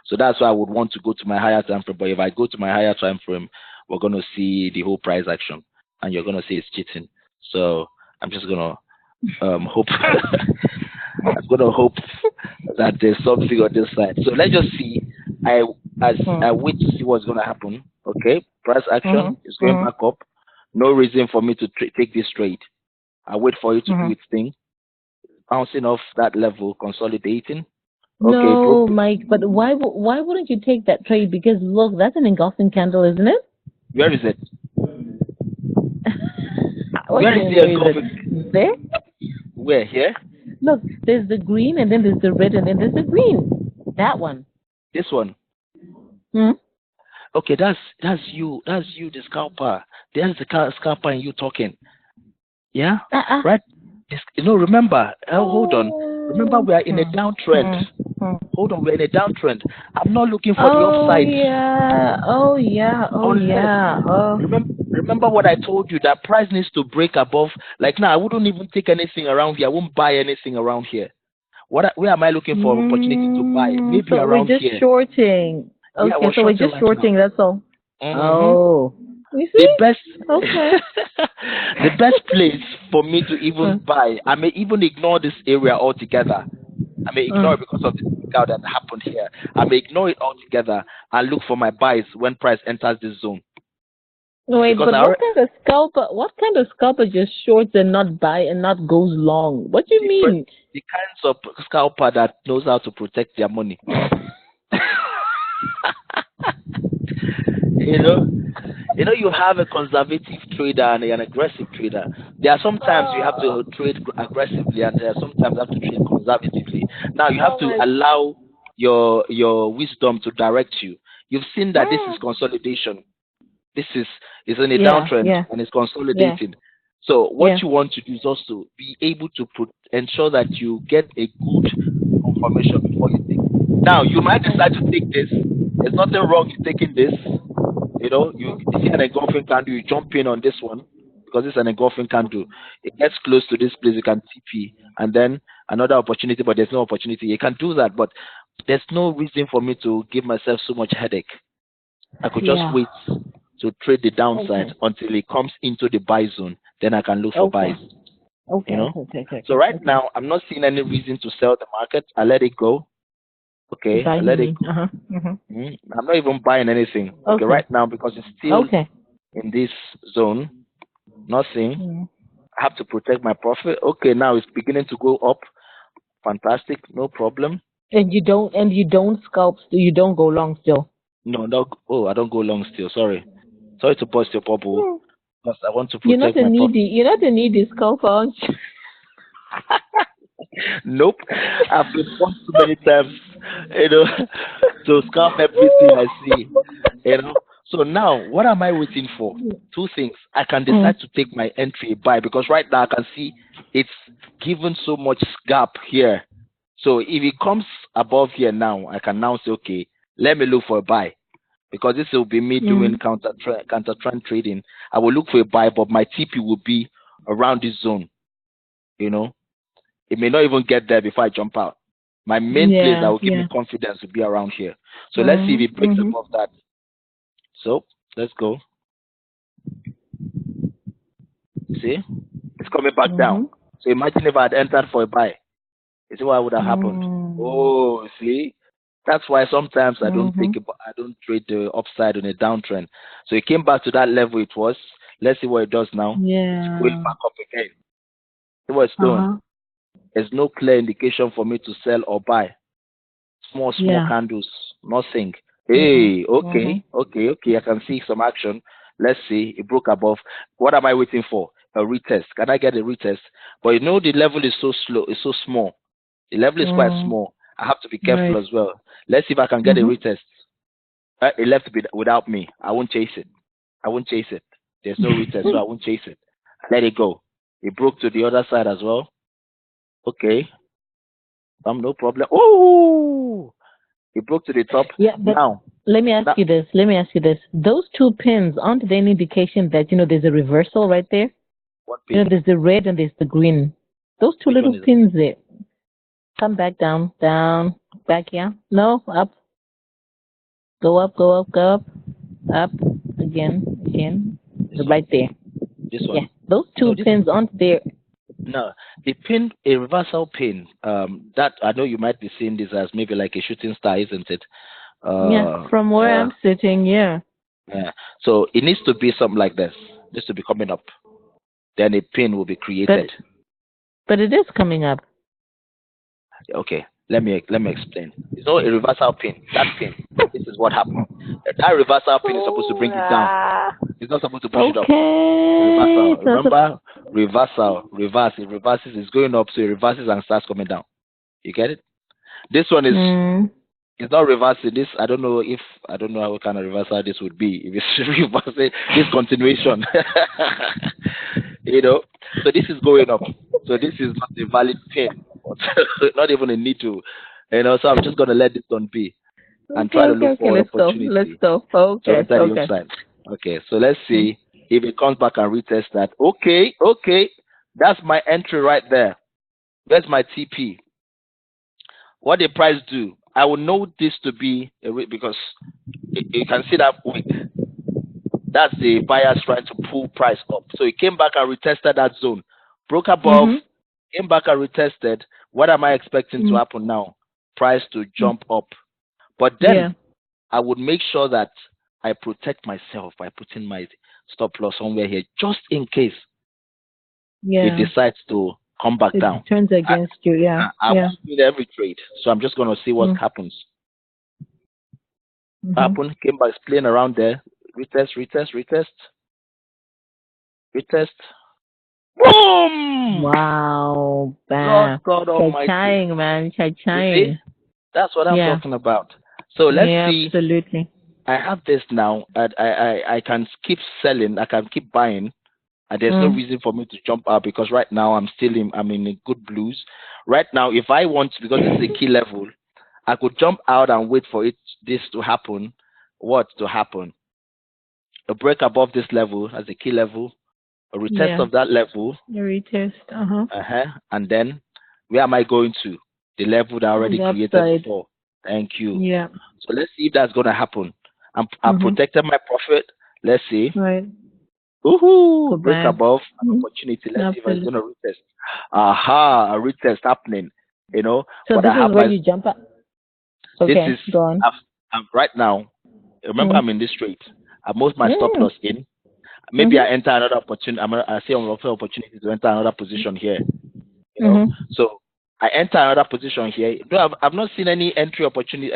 So that's why I would want to go to my higher time frame. But if I go to my higher time frame, we're gonna see the whole price action and you're gonna say it's cheating. So I'm just gonna hope I'm gonna hope that there's something on this side. So let's just see. I as I Mhm. wait to see what's gonna happen. Okay, price action Mhm. is going Mhm. back up. No reason for me to take this trade. I wait for it to do Mhm. its thing, bouncing off that level, consolidating. Okay, broke. No, Mike, but why wouldn't you take that trade? Because look, that's an engulfing candle, isn't it? Where is it? What do Where you is mean, the where is engulfing? it? There? Where here? Look, there's the green, and then there's the red, and then there's the green. That one. This one. Hmm? Okay, that's you. That's you, the scalper. There's the scalper and you talking. Yeah, Uh-uh. right. Remember. Hold on. Remember, Oh. we are in a Hmm. downtrend. Hmm. Hmm. Hold on, we're in a downtrend. I'm not looking for the Oh upside yeah. Oh yeah. Oh unless yeah. Oh. remember what I told you that price needs to break above. Like now, I wouldn't even take anything around here. I won't buy anything around here. Where am I looking for opportunity to buy? Mm, Maybe so we're around just here. shorting. Yeah, I Okay, was so we're shorting just right now. shorting. That's all. Mm-hmm. Oh. You The see? best, Okay. the best place for me to even buy. I may even ignore this area altogether. I may ignore it because of the out that happened here. I may ignore it altogether and look for my buys when price enters this zone. Wait, Because but what kind of scalper? What kind of scalper just shorts and not buy and not goes long? What do you the, per- mean? the kinds of scalper that knows how to protect their money. you know, you have a conservative trader and an aggressive trader. There are sometimes you have to trade aggressively, and there are sometimes you have to trade conservatively. Now you have Oh to my. allow your wisdom to direct you. You've seen that this is consolidation. This is in a Yeah, downtrend yeah, and it's yeah, consolidating. So what yeah. you want to do is also be able to ensure that you get a good confirmation before you take. Now you might decide to take this. There's nothing wrong in taking this. You see an engulfing candle, you jump in on this one because it's an engulfing candle. It gets close to this place, you can TP, and then another opportunity, but there's no opportunity. You can do that, but there's no reason for me to give myself so much headache. I could just Yeah. wait to trade the downside Okay. until it comes into the buy zone. Then I can look for buys. Okay. Okay. You know. Okay. Okay. Okay. So Okay. right Okay. now, I'm not seeing any reason to sell the market. I let it go. Okay, Buy I you let it mean? go. Uh huh. Uh-huh. I'm not even buying anything. Okay, Okay. right now because it's still Okay. in this zone, nothing. Mm. I have to protect my profit. Okay, now it's beginning to go up. Fantastic, no problem. And you don't scalp. You don't go long still. No, no. Oh, I don't go long still. Sorry to burst your bubble, Hmm. because I want to You're not protect a my profit. needy. You're not a needy scalper, aren't you? Nope. I've been forced too many times, you know, to scalp everything I see, you know. So now, what am I waiting for? Two things. I can Mm. decide to take my entry buy because right now I can see it's given so much gap here. So if it comes above here now, I can now say, okay, let me look for a buy because this will be me doing Mm. counter trend trading. I will look for a buy, but my TP will be around this zone, you know. It may not even get there before I jump out. My main place that Yeah. will give me Yeah. confidence will be around here. So let's see if Mm. it breaks Mhm. above that. So let's go. See, it's coming back down. Mhm. So imagine if I had entered for a buy. You see what would have happened? Mm. Oh, see, that's why sometimes Mhm. I don't trade the upside on a downtrend. So it came back to that level it was. Let's see what it does now. It's going Yeah. back up again. See what it's Uh doing. huh. There's no clear indication for me to sell or buy. Small Yeah. candles, nothing. Mhm. Hey, Mhm. okay. I can see some action. Let's see. It broke above. What am I waiting for? A retest. Can I get a retest? But the level is so slow. It's so small. The level is quite Mm. small. I have to be careful Right. as well. Let's see if I can get a Mhm. retest. It left without me. I won't chase it. I won't chase it. There's no retest, so I won't chase it. Let it go. It broke to the other side as well. Okay. No problem. Oh, it broke to the top. Yeah, but Now, let me ask now, you this. Let me ask you this. Those two pins aren't they an indication that there's a reversal right there? what pin? There's the red and there's the green. Those two Which little one is it? pins there. Come back down, down, back, yeah. No, up. Go up, go up, go up, up. Again, again. This one. Right there. This one. Yeah. Those No, two this pins aren't there. no. The pin, a reversal pin. That I know you might be seeing this as maybe like a shooting star, isn't it? Yeah. Uh, From where uh, I'm sitting, yeah. yeah. So it needs to be something like this. It needs to be coming up. Then a pin will be But created. but it is coming up. Okay. Let me explain. It's not a reversal pin. That pin. This is what happened. That reversal pin is supposed to bring it down. Ah, It's not supposed to push it up. okay. Reversal. Remember, reversal, reverse. It reverses. It's going up, so it reverses and starts coming down. You get it? This one is Mm. it's not reversing. This I don't know what kind of reversal this would be. If it's reversing, this continuation. you know. So this is going up. So this is not a valid pin. not even a need to. So I'm just gonna let this one be and Okay, try to okay, look okay. for an Let's go. Let's opportunity go. to Okay, enter the okay. upside. Okay, so let's Mm. see if it comes back and retest that. Okay, that's my entry right there. Where's my TP? What the price do? I will know this to be a wick because you can see that wick. That's the buyers trying to pull price up. So it came back and retested that zone, broke above, Mhm. came back and retested. What am I expecting to Mhm. happen now? Price to jump up. But then Yeah. I would make sure that I protect myself by putting my stop loss somewhere here, just in case it Yeah. decides to come back It down. turns against you. Yeah. I Yeah. won't do every trade, so I'm just gonna see what Mm. happens. Mhm. Happen, came back, playing around there, retest, retest, retest, retest. Boom! Wow. Lord Bah. God Almighty. Cha-ching, man. You see, Cha-ching. that's what I'm Yeah. talking about. So let's Yeah. see. Absolutely. I have this now. I can keep selling. I can keep buying. And there's no Mm. reason for me to jump out because right now I'm in a good blues. Right now, if I want to, because this is a key level, I could jump out and wait for this to happen. What to happen? A break above this level as a key level, a retest Yeah. of that level, The retest. Uh-huh. and then where am I going to? The level that I On already the created upside. before. Thank you. Yeah. So let's see if that's gonna happen. I Mhm. protected my profit. Let's see. Right. Woohoo! Break Goodbye. above an Mhm. opportunity. Let's see if it's Absolutely. gonna retest. Aha, a retest happening. You know, So but this I is have where my you jump up. this Okay. is Go on. right now. Remember, Mm. I'm in this trade. I moved my stop Mm. loss in. Maybe Mhm. I enter another opportunity. I see an opportunity to enter another position here. You know, Mhm. so I enter another position here. Though I've not seen any entry opportunity,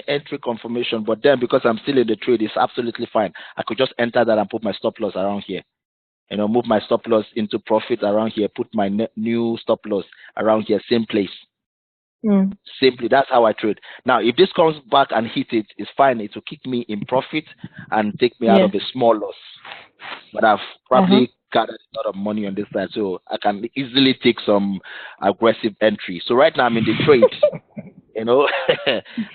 entry confirmation. But then because I'm still in the trade, it's absolutely fine. I could just enter that and put my stop loss around here. You know, move my stop loss into profit around here, put my new stop loss around here, same place. Mm. Simply, that's how I trade. Now, if this comes back and hit it, it's fine. It will keep me in profit and take me out Yeah. of a small loss. But I've Uh-huh. probably gathered a lot of money on this side, so I can easily take some aggressive entry. So right now I'm in the trade. You know,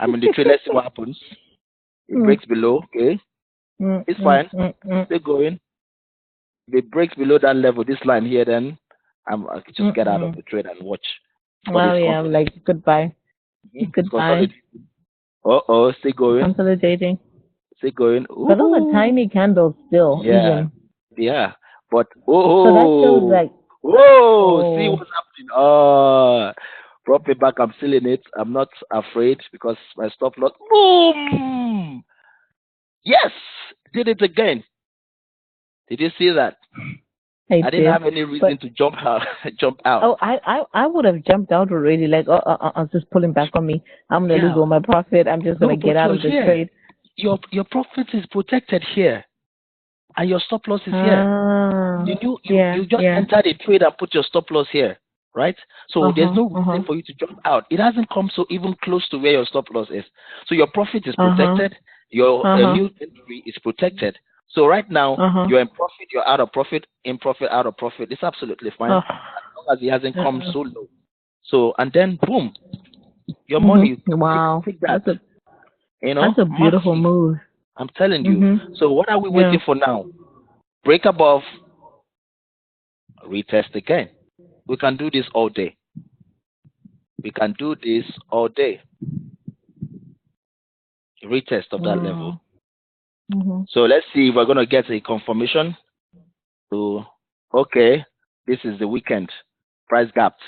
I'm in the trade. Let's see what happens. It Mm. breaks below. Okay, Mm. it's Mm. fine. Mm. Mm. Still going. If it breaks below that level, this line here, then I can just Mm. get out of Mm. the trade and watch what is Well, yeah. consolidating. Like goodbye. It's Goodbye. consolidating. Oh, still going. Consolidating. Still going. But those are Ooh, tiny candles still, yeah, even. yeah. But So that shows oh, like, see oh, what's happening. Oh, profit back. I'm feeling it. I'm not afraid because my stop loss. Boom. Yes, did it again. Did you see that? I I didn't did. have any But reason to jump out. jump out. oh, I would have jumped out already. Like, just pulling back on me. I'm gonna lose Yeah. all my profit. I'm just No, gonna but get out you're of the here. trade. Your profit is protected here, and your stop loss is here. Ah, You knew yeah, you just yeah. entered a trade and put your stop loss here, right? So Uh there's huh, no uh huh, reason for you to jump out. It hasn't come so even close to where your stop loss is. So your profit is uh huh, protected. Your uh huh, new entry is protected. So right now uh huh. you're in profit, you're out of profit, in profit, out of profit. It's absolutely fine Oh, as long as it hasn't come uh, so low. So and then boom, your money wow, take that. You know, that's a beautiful massive. move. I'm telling you. Mhm. So what are we Yeah. waiting for now? Break above, retest again. We can do this all day. We can do this all day. Retest of that level. Wow. Mhm. So let's see if we're going to get a confirmation to, okay, this is the weekend. Price gaps.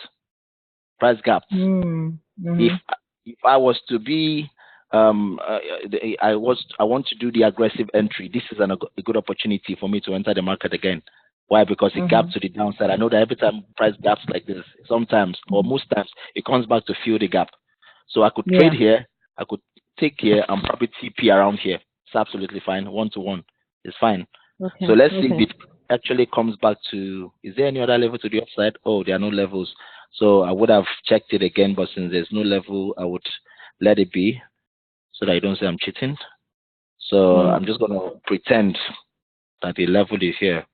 Price gaps. Mm. If Mhm. if I was to be, I want to do the aggressive entry. This is a good opportunity for me to enter the market again. Why? Because it gaps Mhm. to the downside. I know that every time price gaps like this, sometimes or Mhm. most times it comes back to fill the gap. So I could trade Yeah. here, I could take here and probably TP around here. It's absolutely fine. 1 to 1. It's fine. So Okay. let's see if Okay. it actually comes back to, is there any other level to the upside? Oh, there are no levels. So I would have checked it again, but since there's no level, I would let it be so that you don't say I'm cheating. So Mm. I'm just going to pretend that the level is here.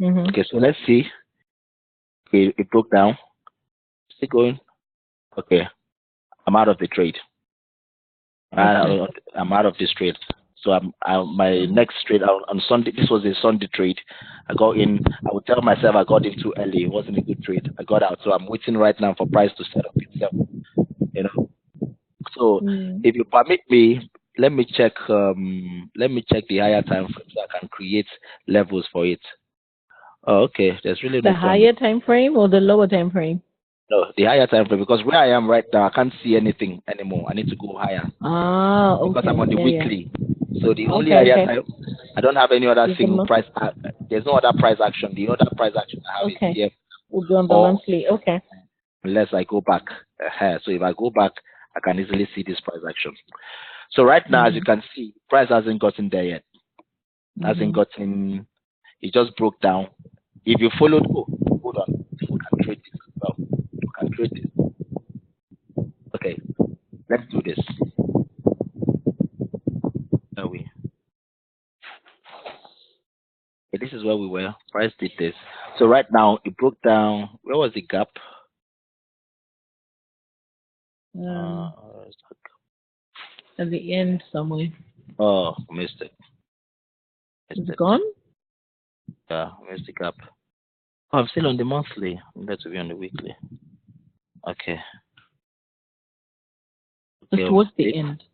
Mhm. Okay, so let's see. Okay, it broke down. Still going. Okay, I'm out of the trade. Okay. I'm out of this trade. So my Mhm. next trade on Sunday. This was a Sunday trade. I got in. I would tell myself I got in too early. It wasn't a good trade. I got out. So I'm waiting right now for price to set up itself. You know. So Mm. if you permit me, let me check. Let me check the higher time frame so I can create levels for it. Oh, okay. There's really The no point. higher time frame or the lower time frame? No, the higher time frame because where I am right now, I can't see anything anymore. I need to go higher Ah, because I'm okay. on the Yeah, yeah. weekly. So the only Okay, higher okay. time, I don't have any other Is the single month? price. There's no other price action. The other price action I have is Okay. here, We'll be on the or monthly. Okay. unless I go back. So if I go back, I can easily see this price action. So right now, as you Mhm. can see, price hasn't gotten there yet. Hasn't Mhm. gotten. It just broke down. If you followed, oh, hold on, we can trade this as well. We can trade this. Okay, let's do this. Are we? Okay, this is where we were. Price did this. So right now it broke down. Where was the gap? Uh, Um, at the end somewhere. oh, missed it. Missed Is it it. gone? Yeah, missed the gap. Oh, I'm still on the monthly. I need to be on the weekly. Okay. It's Okay. towards the Did end.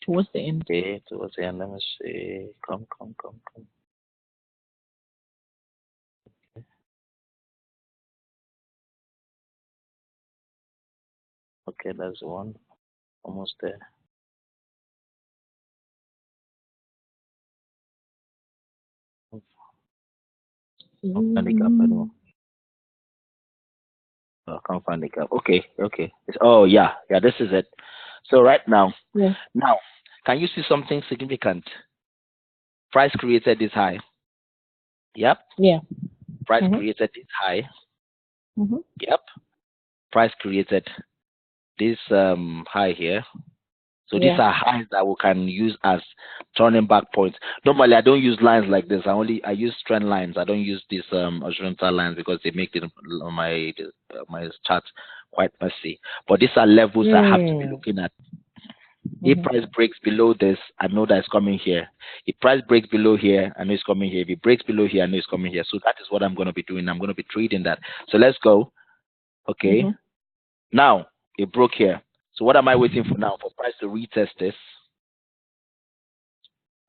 Towards the end. okay towards the end. Let me see. Come, come, come, come. Okay, that's one. Almost there. Can't find the gap anymore. Mm, Oh, I can't find the gap. Okay, okay. Oh yeah, yeah. This is it. So right now, yeah. can you see something significant? Price created this high. Yep. Yeah. Price Mhm. created this high. Mhm. Yep. Price created this high here. So these Yeah. are highs that we can use as turning back points. Normally, I don't use lines like this. I use trend lines. I don't use these horizontal lines because they make my chart quite messy. But these are levels I have to be Mm. looking at. If Mhm. price breaks below this, I know that it's coming here. If price breaks below here, I know it's coming here. If it breaks below here, I know it's coming here. So that is what I'm going to be doing. I'm going to be trading that. So let's go. Okay. Mhm. Now it broke here. So what am I waiting for now? For price to retest this.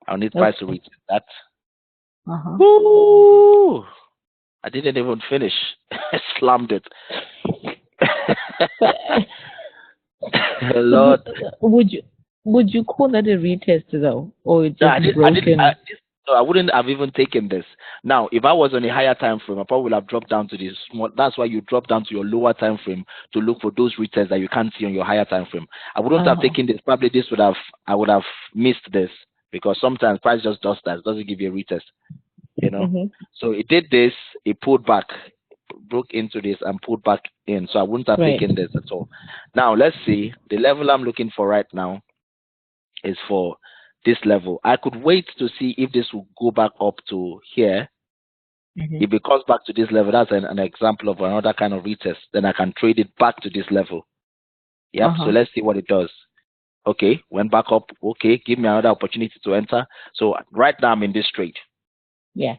I'll need price to Okay. retest that. Uh huh. Woo! I didn't even finish. I slammed it. But Lord. would you call that a retest though, or it No, just broken? no, I wouldn't have even taken this. Now, if I was on a higher time frame, I probably would have dropped down to this small. That's why you drop down to your lower time frame to look for those returns that you can't see on your higher time frame. I wouldn't Uh have huh. taken this. Probably I would have missed this because sometimes price just does that. It doesn't give you a retest, you know. Mhm. So it did this. It pulled back, broke into this, and pulled back in. So I wouldn't have Right. taken this at all. Now let's see the level I'm looking for right now is for this level. I could wait to see if this will go back up to here. Mhm. If it comes back to this level, that's an example of another kind of retest. Then I can trade it back to this level. Uh Yep. So huh. let's see what it does. Okay, went back up. Okay, give me another opportunity to enter. So right now I'm in this trade Yeah.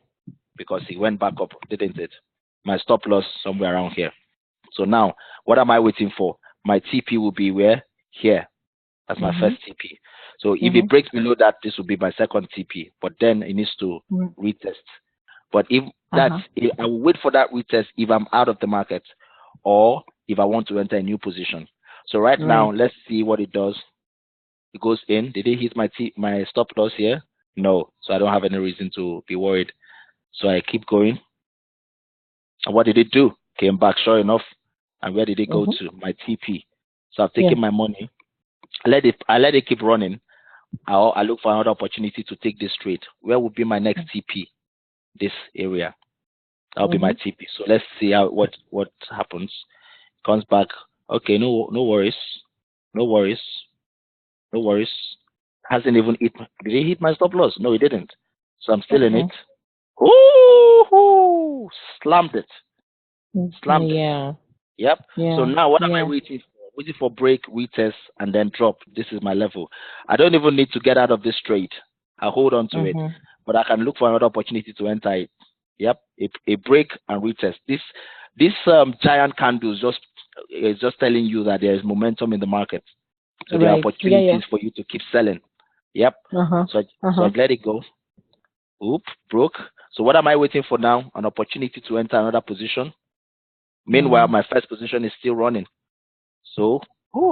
because it went back up, didn't it? My stop loss somewhere around here. So now, what am I waiting for? My TP will be where? Here. That's my first Mhm. TP. So if it Mhm. breaks below that, this will be my second TP. But then it needs to Mm. retest. But if Uh huh. I will wait for that retest if I'm out of the market or if I want to enter a new position. So right now, Right. let's see what it does. It goes in. Did it hit my stop loss here? No. So I don't have any reason to be worried. So I keep going. And what did it do? Came back, sure enough. And where did it go Mhm. to? My TP. So I've Yeah. taken my money. I let it keep running. I look for another opportunity to take this trade. Where would be my next TP? This area. That'll be my Mhm. TP. So let's see what happens. Comes back. Okay, no worries. No worries. No worries. Hasn't even hit. Did he hit my stop loss? No, he didn't. So I'm still in it. Uh-uh. Ooh, slammed it. Slammed it. Yeah. Yep. So Yeah. now what am I Yeah. waiting for? Waiting for break, retest, and then drop. This is my level. I don't even need to get out of this trade. I hold on to it, Mhm. but I can look for another opportunity to enter it. Yep. A break and retest. This giant candles just is just telling you that there is momentum in the market. So there are Right. Yeah. Yeah. opportunities for you to keep selling. Yep. Uh huh. So I let it go. Oop, broke. So what am I waiting for now? An opportunity to enter another position. Meanwhile, Mhm. my first position is still running. So,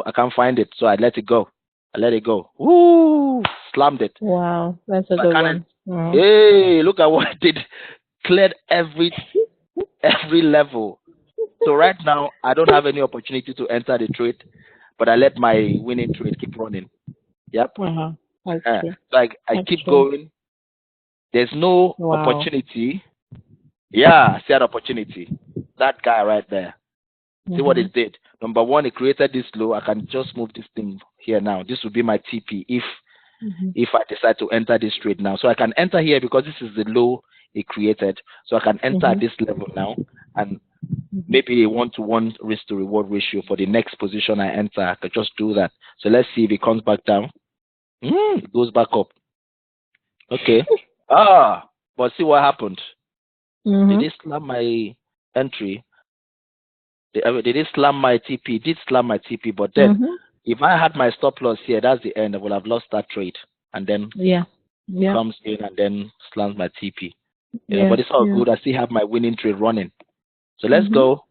I can't find it. So I let it go. I let it go. Woo! Slammed it. Wow, that's a So I good can't. one. Mhm. Hey, look at what I did. Cleared every level. So right now, I don't have any opportunity to enter the trade, but I let my winning trade keep running. Yep. Uh huh. That's true. So I That's keep true. going. There's no Wow. opportunity. Yeah, I see an opportunity. That guy right there. See what Mhm. it did. Number one, it created this low. I can just move this thing here now. This will be my TP Mhm. if I decide to enter this trade now. So I can enter here because this is the low it created. So I can enter at Mhm. this level now and Mhm. maybe a 1-to-1 risk to reward ratio for the next position I enter. I could just do that. So let's see if it comes back down. It goes back up. Okay. But see what happened. Did Mhm. it slam my entry? Did it slam my TP? It did slam my TP, but then Mhm. if I had my stop loss here, that's the end. I would have lost that trade. And then Yeah. Yeah. comes in and then slams my TP. Yeah. But it's all Yeah. good. I still have my winning trade running. So let's Mhm. go.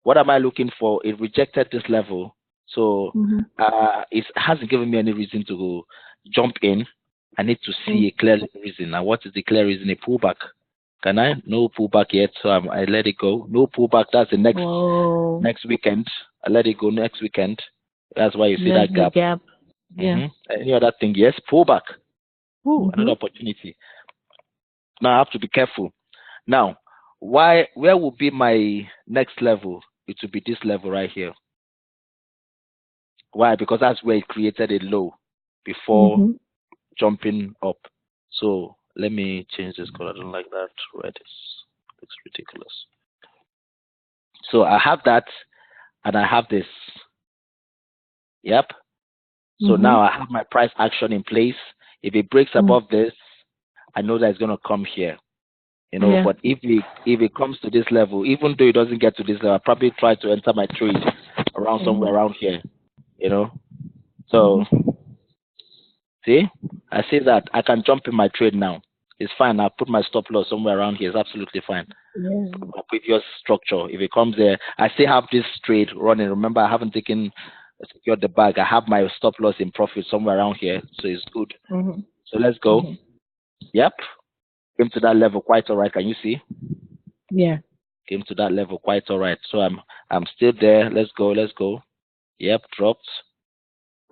What am I looking for? It rejected this level. So Mhm. it hasn't given me any reason to jump in. I need to see Mhm. a clear reason. Now, what is the clear reason? A pullback. Can I? No pullback yet, so I let it go. No pullback. That's the Whoa. next weekend. I let it go next weekend. That's why you see That's that the gap. gap. Yeah. Any other thing? Yes, pullback. Another Mhm. opportunity. Now I have to be careful. Now, where will be my next level? It will be this level right here. Why? Because that's where it created a low before Mhm. jumping up. So let me change this color. I don't like that red. Looks ridiculous. So I have that and I have this. Yep. So Mhm. now I have my price action in place. If it breaks Mhm. above this, I know that it's gonna come here. Yeah. But if it comes to this level, even though it doesn't get to this level, I'll probably try to enter my trade around somewhere Mhm. around here. You know. So Mhm. see, I see that I can jump in my trade now. It's fine. I'll put my stop loss somewhere around here. It's absolutely fine. Yeah. My previous structure. If it comes there, I still have this trade running. Remember, I haven't secured the bag. I have my stop loss in profit somewhere around here, so it's good. Mhm. So let's go. Mhm. Yep, came to that level quite all right. Can you see? Yeah. Came to that level quite all right. So I'm still there. Let's go. Let's go. Yep, dropped.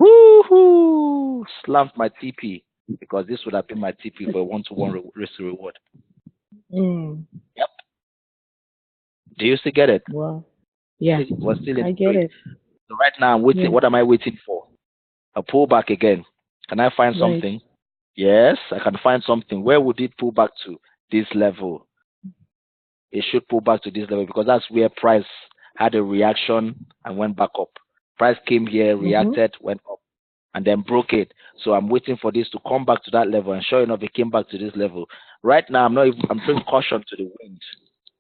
Woohoo! Slammed my TP because this would have been my TP for a 1-to-1 risk to reward. Mm. Yep. Do you still get it? Wow. Yeah. We're still in I the get trade. it. So right now I'm waiting. Yeah. What am I waiting for? A pullback again. Can I find Right. something? Yes, I can find something. Where would it pull back to? This level. It should pull back to this level because that's where price had a reaction and went back up. Price came here, Mhm. reacted, went up, and then broke it. So I'm waiting for this to come back to that level, and sure enough, it came back to this level. Right now, I'm throwing caution to the wind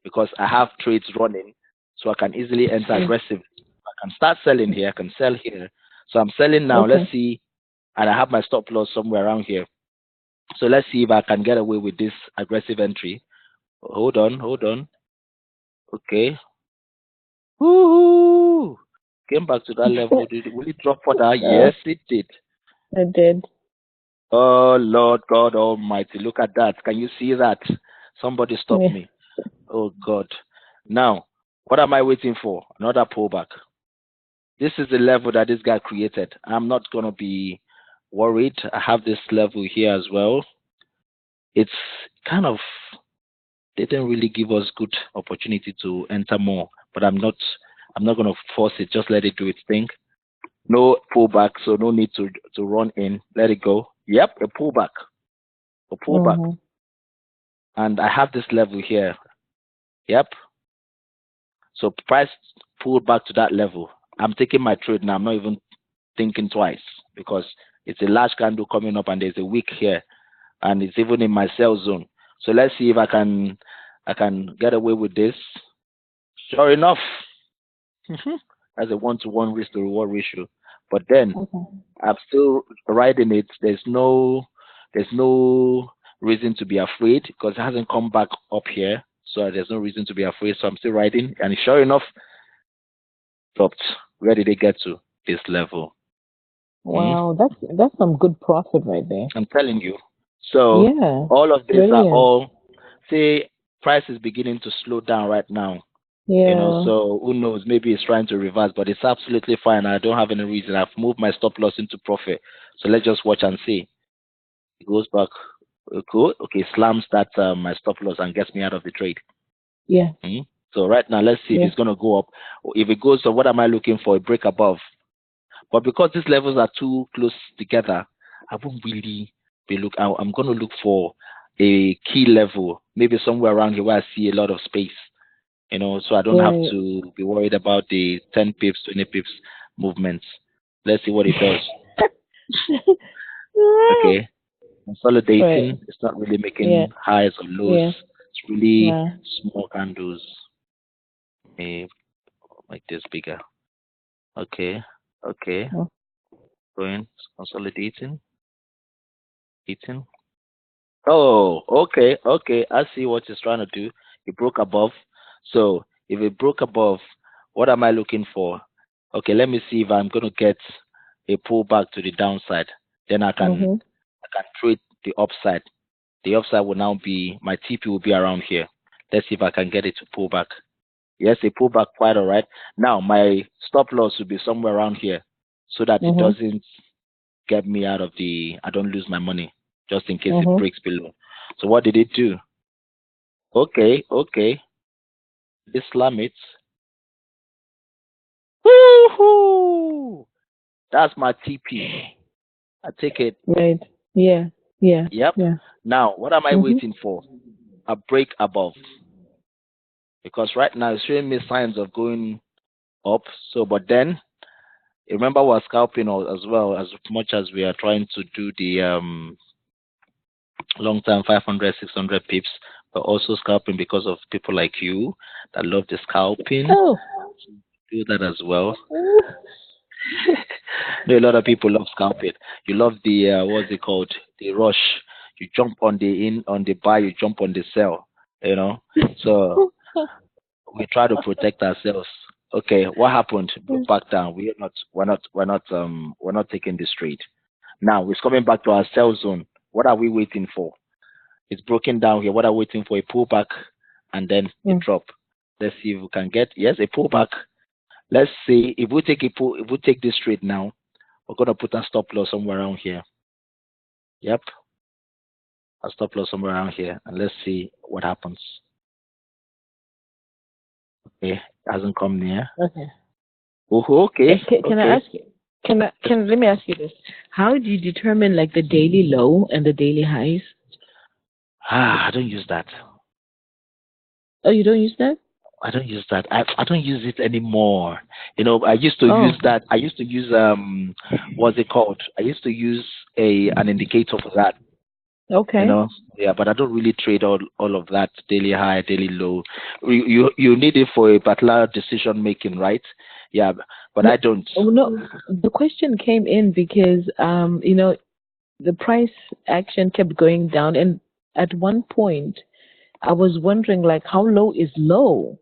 because I have trades running, so I can easily enter Mm. aggressive. I can start selling here. I can sell here. So I'm selling now. Let's Okay. see, and I have my stop loss somewhere around here. So let's see if I can get away with this aggressive entry. Hold on, hold on. Okay. Woohoo! Came back to that level. Will it drop further? uh, Yes, it did. I did. Oh Lord God Almighty, look at that. Can you see that? Somebody stop Yeah. me. Oh God. Now, what am I waiting for? Another pullback. This is the level that this guy created. I'm not gonna be worried. I have this level here as well. It's kind of they didn't really give us good opportunity to enter more, but I'm not gonna force it. Just let it do its thing. No pullback, so no need to run in. Let it go. Yep, a pullback. A pullback. Mhm. And I have this level here. Yep. So price pulled back to that level. I'm taking my trade now. I'm not even thinking twice because it's a large candle coming up and there's a wick here and it's even in my sell zone. So let's see if I can get away with this. Sure enough, That's a 1-to-1 risk to reward ratio. But then Okay. I'm still riding it. There's no reason to be afraid because it hasn't come back up here. So there's no reason to be afraid. So I'm still riding. And sure enough, dropped. Where did it get to? This level. Hmm? Wow, that's some good profit right there. I'm telling you. So Yeah, all of these are brilliant. all, say, price is beginning to slow down right now. Yeah, So who knows? Maybe it's trying to reverse, but it's absolutely fine. I don't have any reason. I've moved my stop loss into profit. So let's just watch and see. It goes back. Good. Okay, slams that my stop loss and gets me out of the trade. yeah, Hmm? So right now, let's see if yeah, it's going to go up. If it goes, so what am I looking for? A break above. But because these levels are too close together, I won't really be look. I'm going to look for a key level, maybe somewhere around here where I see a lot of space. So I don't have right. to be worried about the 10 pips, 20 pips movements. Let's see what it does. Okay, Right. consolidating. It's not really Yeah, making highs or lows. yeah, It's really yeah. small candles. Eh, like this bigger. Okay, okay. Mm, Going, consolidating, eating. Oh, okay, okay. I see what it's trying to do. It broke above. So if it broke above, what am I looking for? Okay, let me see if I'm going to get a pullback to the downside. Then mm-hmm. I can trade the upside. The upside will now be my TP will be around here. Let's see if I can get it to pull back. Yes, it pulled back quite all right. Now my stop loss will be somewhere around here, so that it Mm-hmm. doesn't get me out of I don't lose my money, just in case it Mm-hmm. breaks below. So what did it do? Okay, okay. Islam it. Woohoo! That's my TP. I take it. Right. Yeah, yeah, Yep. yeah. Now, what am I Mm-hmm. waiting for? A break above. Because right now it's showing me signs of going up. So, but then, remember we're scalping as well as much as we are trying to do the long term 500, 600 pips, but also scalping because of people like you that love the scalping. Oh. Do that as well. No, a lot of people love scalping. You love the what's it called? The rush. You jump on the buy, you jump on the sell. You know. So we try to protect ourselves. Okay, what happened? Broke back down. We're not taking this trade. Now it's coming back to our sell zone. What are we waiting for? It's broken down here. What are we waiting for? A pullback and then a Mm. drop. Let's see if we can get yes a pullback. Let's see if we take if we take this trade now, we're gonna put a stop loss somewhere around here. Yep, a stop loss somewhere around here, and let's see what happens. Okay, it hasn't come near. Okay. Oh, okay, Can I okay. ask you? Let me ask you this? How do you determine like the daily low and the daily highs? Ah, I don't use that. Oh, you don't use that? I don't use that. I don't use it anymore. I used to use Oh, that. I used to use what's it called? I used to use an indicator for that. you okay. know yeah, but I don't really trade all of that daily high, daily low. You need it for a particular decision making, right? Yeah, but No, I don't. oh, no. The question came in because the price action kept going down, and at one point I was wondering like how low is low?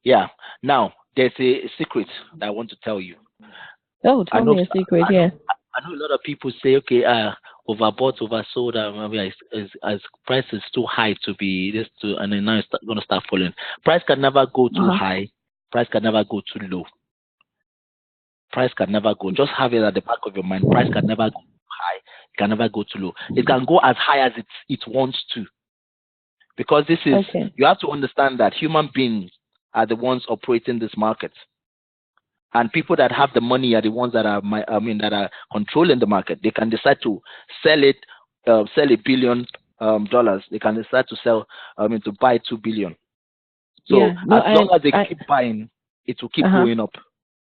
Yeah, now there's a secret that I want to tell you. Oh, I tell know me a secret. I know Yeah. I know a lot of people say, okay, overbought, oversold. I mean, as price is too high to be this to, and then now it's going to start falling. Price can never go too Uh-huh. high. Price can never go too low. Price can never go. Just have it at the back of your mind. Price can never go high. It can never go too low. It can go as high as it wants to. Because Okay. you have to understand that human beings are the ones operating this market. And people that have the money are the ones that that are controlling the market. They can decide to sell it, sell $1 billion dollars. They can decide to to buy 2 billion. So Yeah. No, as long as they I keep buying, it will keep uh-huh. going up.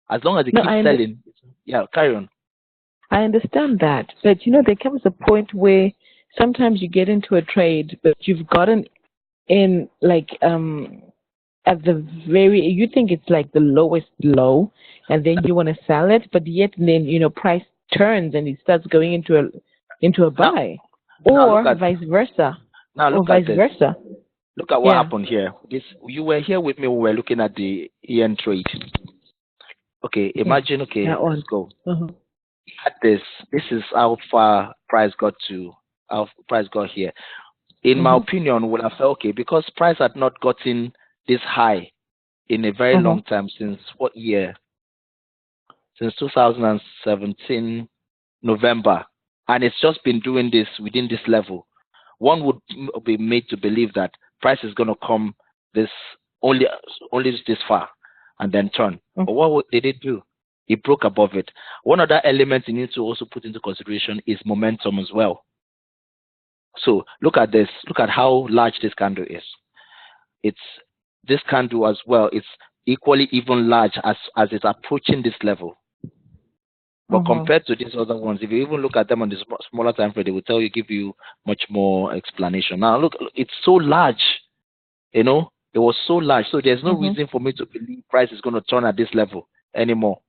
As long as they No, keep selling, yeah, carry on. I understand that, but there comes a point where sometimes you get into a trade, but you've gotten in like at the very, you think it's like the lowest low, and then you want to sell it, but yet then price turns and it starts going into a Now, buy, now or vice versa, look at this. versa. Look at what Yeah. happened here. This you were here with me. We were looking at the EN trade. Okay, Okay. imagine. Okay, That let's one. go. Uh-huh. At this. This is how far price got to. How price got here. In my Uh-huh. opinion, would have felt okay because price had not gotten this high in a very Uh-huh. long time. Since what year? Since 2017 November, and it's just been doing this within this level. One would be made to believe that price is going to come this only this far and then turn. But what did it do? It broke above it. One other element you need to also put into consideration is momentum as well. So look at this. Look at how large this candle is. It's this candle as well. It's equally even large as it's approaching this level. But Uh-huh. compared to these other ones, if you even look at them on the smaller time frame, they will give you much more explanation. Now, look, it's so large, it was so large. So there's no Uh-huh. reason for me to believe price is going to turn at this level anymore.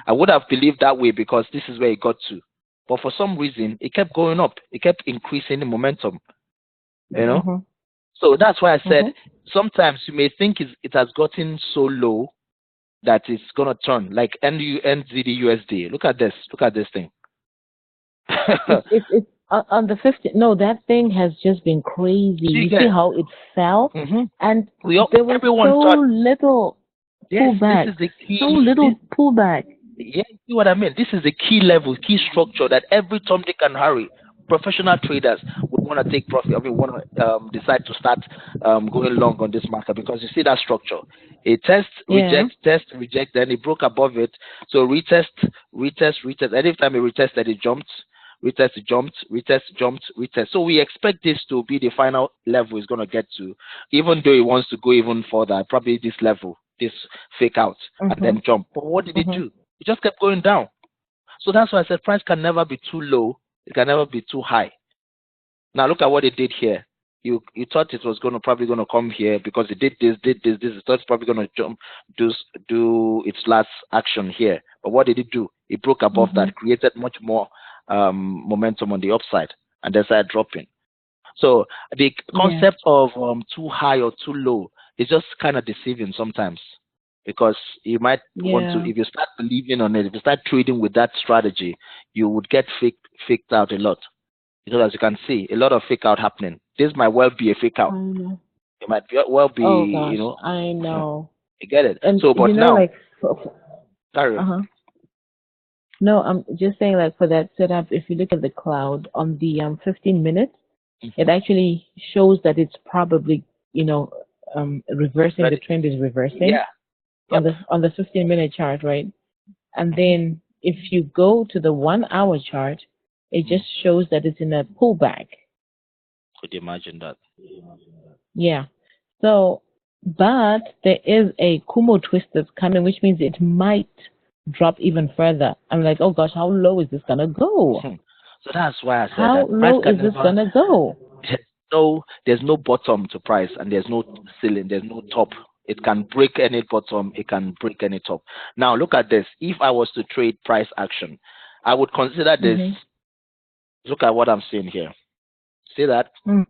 I would have believed that way because this is where it got to. But for some reason, it kept going up. It kept increasing the momentum, you know. Uh-huh. So that's why I said Uh-huh. sometimes you may think it has gotten so low that it's gonna turn like NZD USD. Look at this. Look at this thing. It's on the 15th. No, that thing has just been crazy. You see how it fell, Mm-hmm. and there was Everyone so thought, little yes, this pullback, is the so key. little pullback. Yeah, you see what I mean? This is the key level, key structure that every Tom, Dick, and Harry, professional traders, would want to take profit. I mean, want to decide to start going long on this market because you see that structure. A test, Yeah. test, reject, then it broke above it. So retest, retest, retest. Every time it retested, it jumped. Retest, it jumped. Retest, jumped. Retest. So we expect this to be the final level it's going to get to, even though it wants to go even further. Probably this level, this fake out, and Uh-huh. then jump. But what did it Uh-huh. do? It just kept going down. So that's why I said price can never be too low. It can never be too high. Now look at what it did here. You thought it was probably gonna come here because it did this. It thought it's probably gonna jump, do its last action here. But what did it do? It broke above Uh-huh. that, created much more momentum on the upside, and then started dropping. So the Yeah. concept of too high or too low is just kind of deceiving sometimes because you might want to, Yeah. if you start believing on it, if you start trading with that strategy, you would get faked out a lot. Because as you can see, a lot of fake out happening. This might well be a fake I out. know. It might well be, Oh gosh, I know. you get it. And So, but now, like, carry on. uh-huh. No, I'm just saying, like, for that setup, if you look at the cloud on the 15 minutes, it Mhm. actually shows that it's probably, reversing. The Ready? trend is reversing Yeah. on Yep. the 15-minute chart, right? And Mhm. then if you go to the 1 hour chart, it Mhm. just shows that it's in a pullback. Could you imagine that? Yeah. So, but there is a Kumo twist that's coming, which means it might drop even further. I'm like, oh gosh, how low is this gonna go? So that's why I said How that price low can is this never. gonna go? There's no bottom to price, and there's no ceiling. There's no top. It can break any bottom. It can break any top. Now look at this. If I was to trade price action, I would consider this. Mm-hmm. Look at what I'm seeing here. See that? Mm.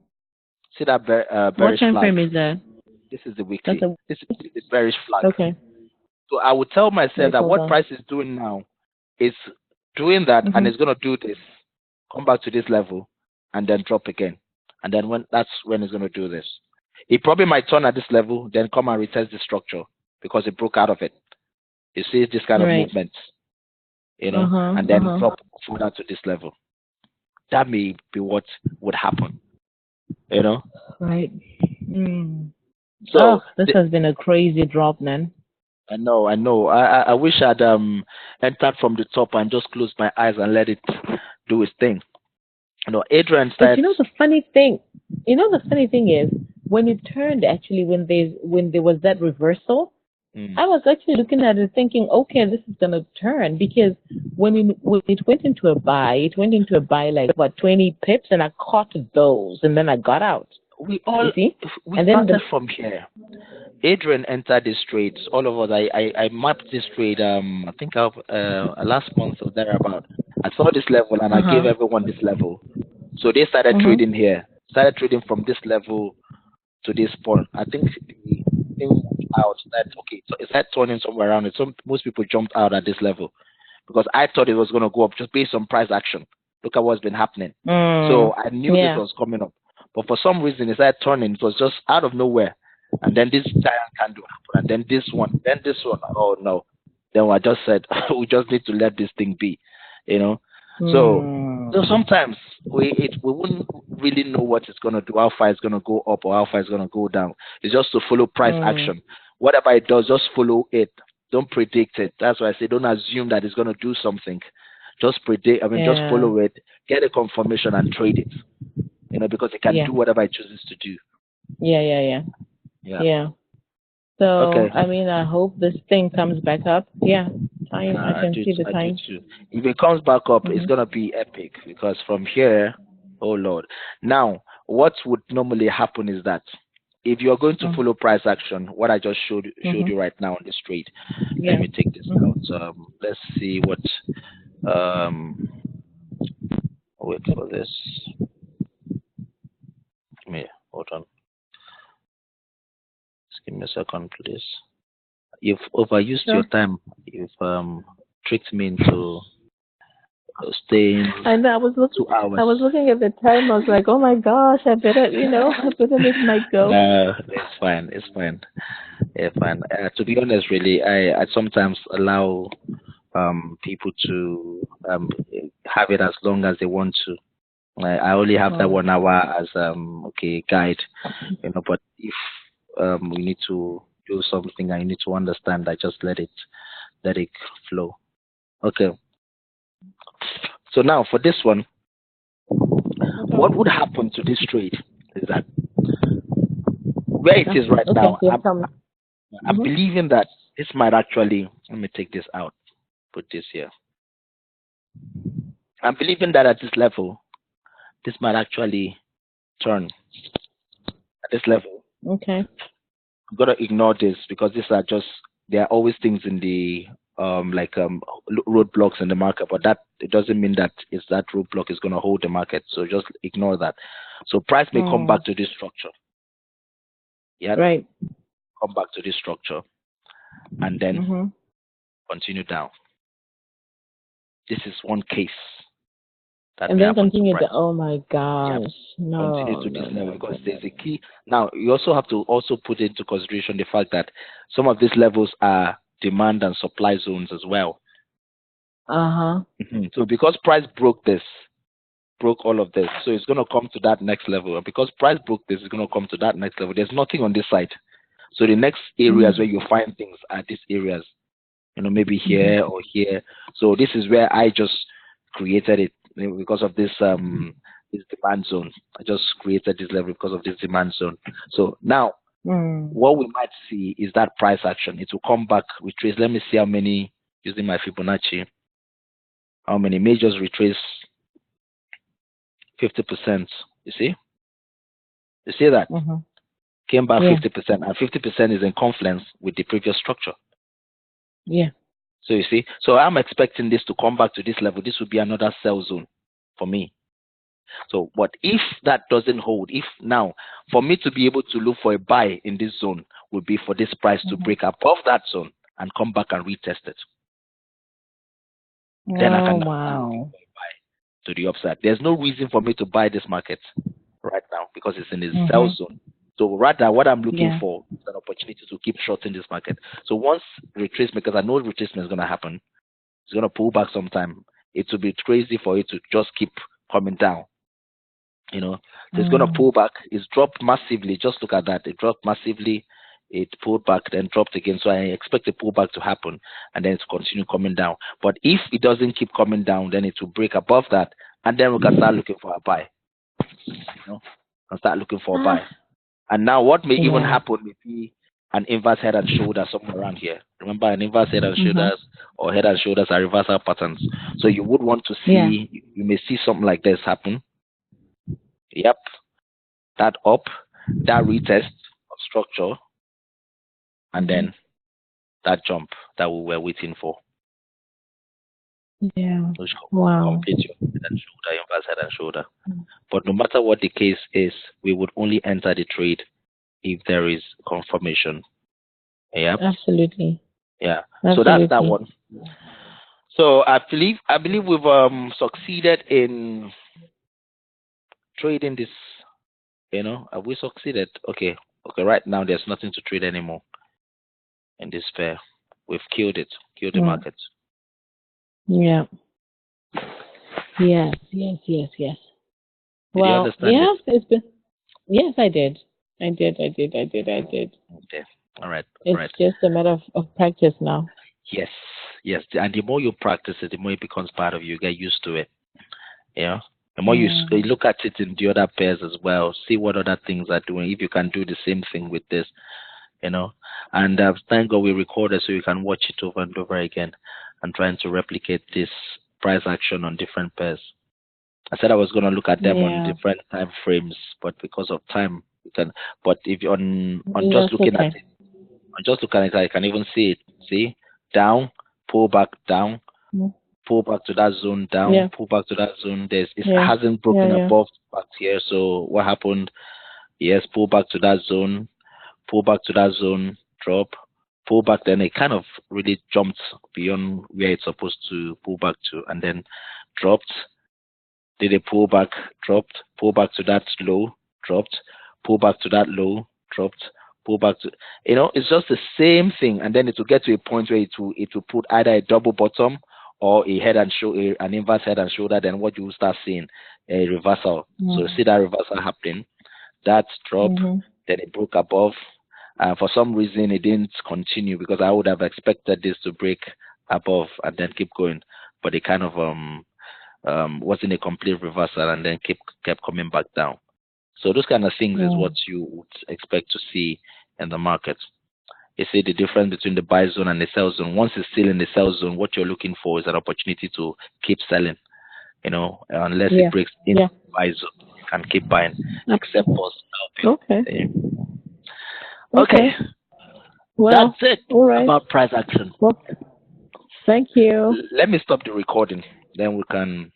See that What bearish time flag? frame is that? This is the That's weekly. a This is the bearish flag. okay. So I would tell myself Wait, that hold what on. price is doing now is doing that, and Mm-hmm. it's going to do this, come back to this level, and then drop again. And then that's when it's going to do this. It probably might turn at this level, then come and retest the structure because it broke out of it. You see this kind of Right. movement, Uh-huh. and then Uh-huh. drop further to this level. That may be what would happen, you know. Right. Mm. Oh, So this has been a crazy drop, man. I know, I know. I wish I'd entered from the top and just closed my eyes and let it do its thing. Adrian But starts. the funny thing is when it turned, actually, when there was that reversal, Mm, I was actually looking at it thinking, okay, this is gonna turn, because when it went into a buy, like what, 20 pips, and I caught those and then I got out. we You all see? we And then started from here. Adrian entered this trade. All of us, I mapped this trade. I think of last month or thereabout. I saw this level and I gave Uh-huh. everyone this level. So they started Mhm. trading here. Started trading from this level to this point. I think the thing moved out. That okay, so it started turning somewhere around it. Some most people jumped out at this level because I thought it was going to go up just based on price action. Look at what's been happening. Mm. So I knew this Yeah. was coming up, but for some reason it started turning. It was just out of nowhere, and then this giant candle happened, and then this one, then this one. Oh no! Then I just said we just need to let this thing be, you know. So so Mm. sometimes we wouldn't really know what it's gonna do, how far it's gonna go up or how far it's gonna go down. It's just to follow price Mm. action. Whatever it does, just follow it. Don't predict it. That's why I say don't assume that it's gonna do something. Just predict. I mean, just Yeah. follow it, get a confirmation, and trade it. You know, because it can Yeah. do whatever it chooses to do. Yeah. Yeah. Yeah. Yeah. Yeah. So Okay. I mean, I hope this thing comes back up. Yeah. Time. I can see the I do time. too. If it comes back up, it's Mhm. gonna be epic because from here, oh Lord. Now, what would normally happen is that if you're going to Mm. follow price action, what I just showed Mhm. you right now on this trade, let Yeah. me take this Mhm. out. Let's see what. Um, wait for this. Me, hold on. Just give me a second, please. You've overused your Sure. time. You've tricked me into staying I know. I was looking. 2 hours. I was looking at the time. I was like, oh my gosh, I better, I better let Mike go. No, it's fine. It's fine. Yeah, fine. To be honest, really, I sometimes allow people to have it as long as they want to. I only have that Mm. 1 hour as okay guide, But if we need to do something, I need to understand. I just let it flow. Okay. So now for this one, what would happen to this trade is that where it is right Okay. now, Yeah. Tell me. I'm Mhm. believing that this might actually. Let me take this out. Put this here. I'm believing that at this level, this might actually turn at this level. Okay. I'm gonna ignore this because these are just there are always things in the roadblocks in the market, but that it doesn't mean that it's that roadblock is gonna hold the market. So just ignore that. So price may come Mm. back to this structure. Yeah, Right. come back to this structure and then Mhm. continue down. This is one case that And may then happen to continue price. to. Oh my Yeah, gosh. continue No. to this No. level No. because No. No. there's a No. key. Now, you also have to also put into consideration the fact that some of these levels are demand and supply zones as well. Uh huh. So because price broke this, broke all of this, so it's going to come to that next level. And because price broke this, it's going to come to that next level. There's nothing on this side. So the next areas Mhm. where you find things are these areas, maybe Mhm. here or here. So this is where I just created it because of this demand zone. I just created this level because of this demand zone. So now Mm. what we might see is that price action. It will come back, retrace. Let me see how many using my Fibonacci. How many majors retrace 50%? You see that Mhm. came back Yeah. 50%, and 50% is in confluence with the previous structure. Yeah. So you see, so I'm expecting this to come back to this level. This would be another sell zone for me. So, but if that doesn't hold, if now for me to be able to look for a buy in this zone would be for this price to Mhm. break above that zone and come back and retest it. Then I Oh can now start looking wow. for a buy to the upside. There's no reason for me to buy this market right now because it's in a sell Mhm. zone. So rather, what I'm looking Yeah. for is an opportunity to keep shorting this market. So once retracement, because I know retracement is going to happen, it's going to pull back sometime. It will be crazy for it to just keep coming down. So it's going to Mm. pull back. It's dropped massively. Just look at that. It dropped massively. It pulled back, then dropped again. So I expect the pullback to happen and then to continue coming down. But if it doesn't keep coming down, then it will break above that, and then we can start looking for a buy. And start looking for a buy. Ah. And now what may even Yeah. happen may be an inverse head and shoulder somewhere around here. Remember, an inverse head and Mhm. shoulders or head and shoulders are reversal patterns. So you would want to Yeah. see, you may see something like this happen. Yep, that up, that retest of structure, and then that jump that we were waiting for, Yeah. which Wow. complete your head and shoulder, inverse head and shoulder. But no matter what the case is, we would only enter the trade if there is confirmation. Yeah. Absolutely. Yeah. So that's that Absolutely. one. So I believe we've succeeded in trading this. Have we succeeded? Okay. Okay. Right now, there's nothing to trade anymore in this pair. We've killed it. Killed the Mm. market. Yeah. Yes. Yes. Yes. Yes. Did you Well, understand it? yeah. It's been. Yes, I did. I did. I did. I did. I did. Okay. All right. All It's right. just a matter of practice now. Yes. Yes. And the more you practice it, the more it becomes part of you. You get used to it. Yeah. The more you Mm. look at it in the other pairs as well, see what other things are doing. If you can do the same thing with this, and thank God we recorded so you can watch it over and over again and trying to replicate this price action on different pairs. I said I was going to look at them on Yeah. different time frames, but because of time, you can. But if you're on just That's looking at okay. it, on just looking at it, I can even see it. See, down, pull back, down, Mm. pull back to that zone, down, Yeah. pull back to that zone. It Yeah. hasn't Yeah. broken Yeah. above back here. So what happened? Yes, pull back to that zone, pull back to that zone, drop, pull back. Then it kind of really jumped beyond where it's supposed to pull back to, and then dropped. Did a pull back, dropped, pull back to that low, dropped, pull back to that low, dropped, pull back to. It's just the same thing, and then it will get to a point where it will put either a double bottom or a head and shoulder, an inverse head and shoulder. Then what you will start seeing a reversal. So you Mm. see that reversal happening. That drop, Mhm. then it broke above. For some reason, it didn't continue because I would have expected this to break above and then keep going, but it kind of wasn't a complete reversal and then kept coming back down. So those kind of things is what Mm. you would expect to see in the market. You see the difference between the buy zone and the sell zone. Once it's still in the sell zone, what you're looking for is an opportunity to keep selling. Unless it Yeah. breaks into Yeah. the buy zone, you can keep buying, except for scalping. Okay. Okay, Okay. that's Well. it All right. about price action. Well, thank you. Let me stop the recording, then we can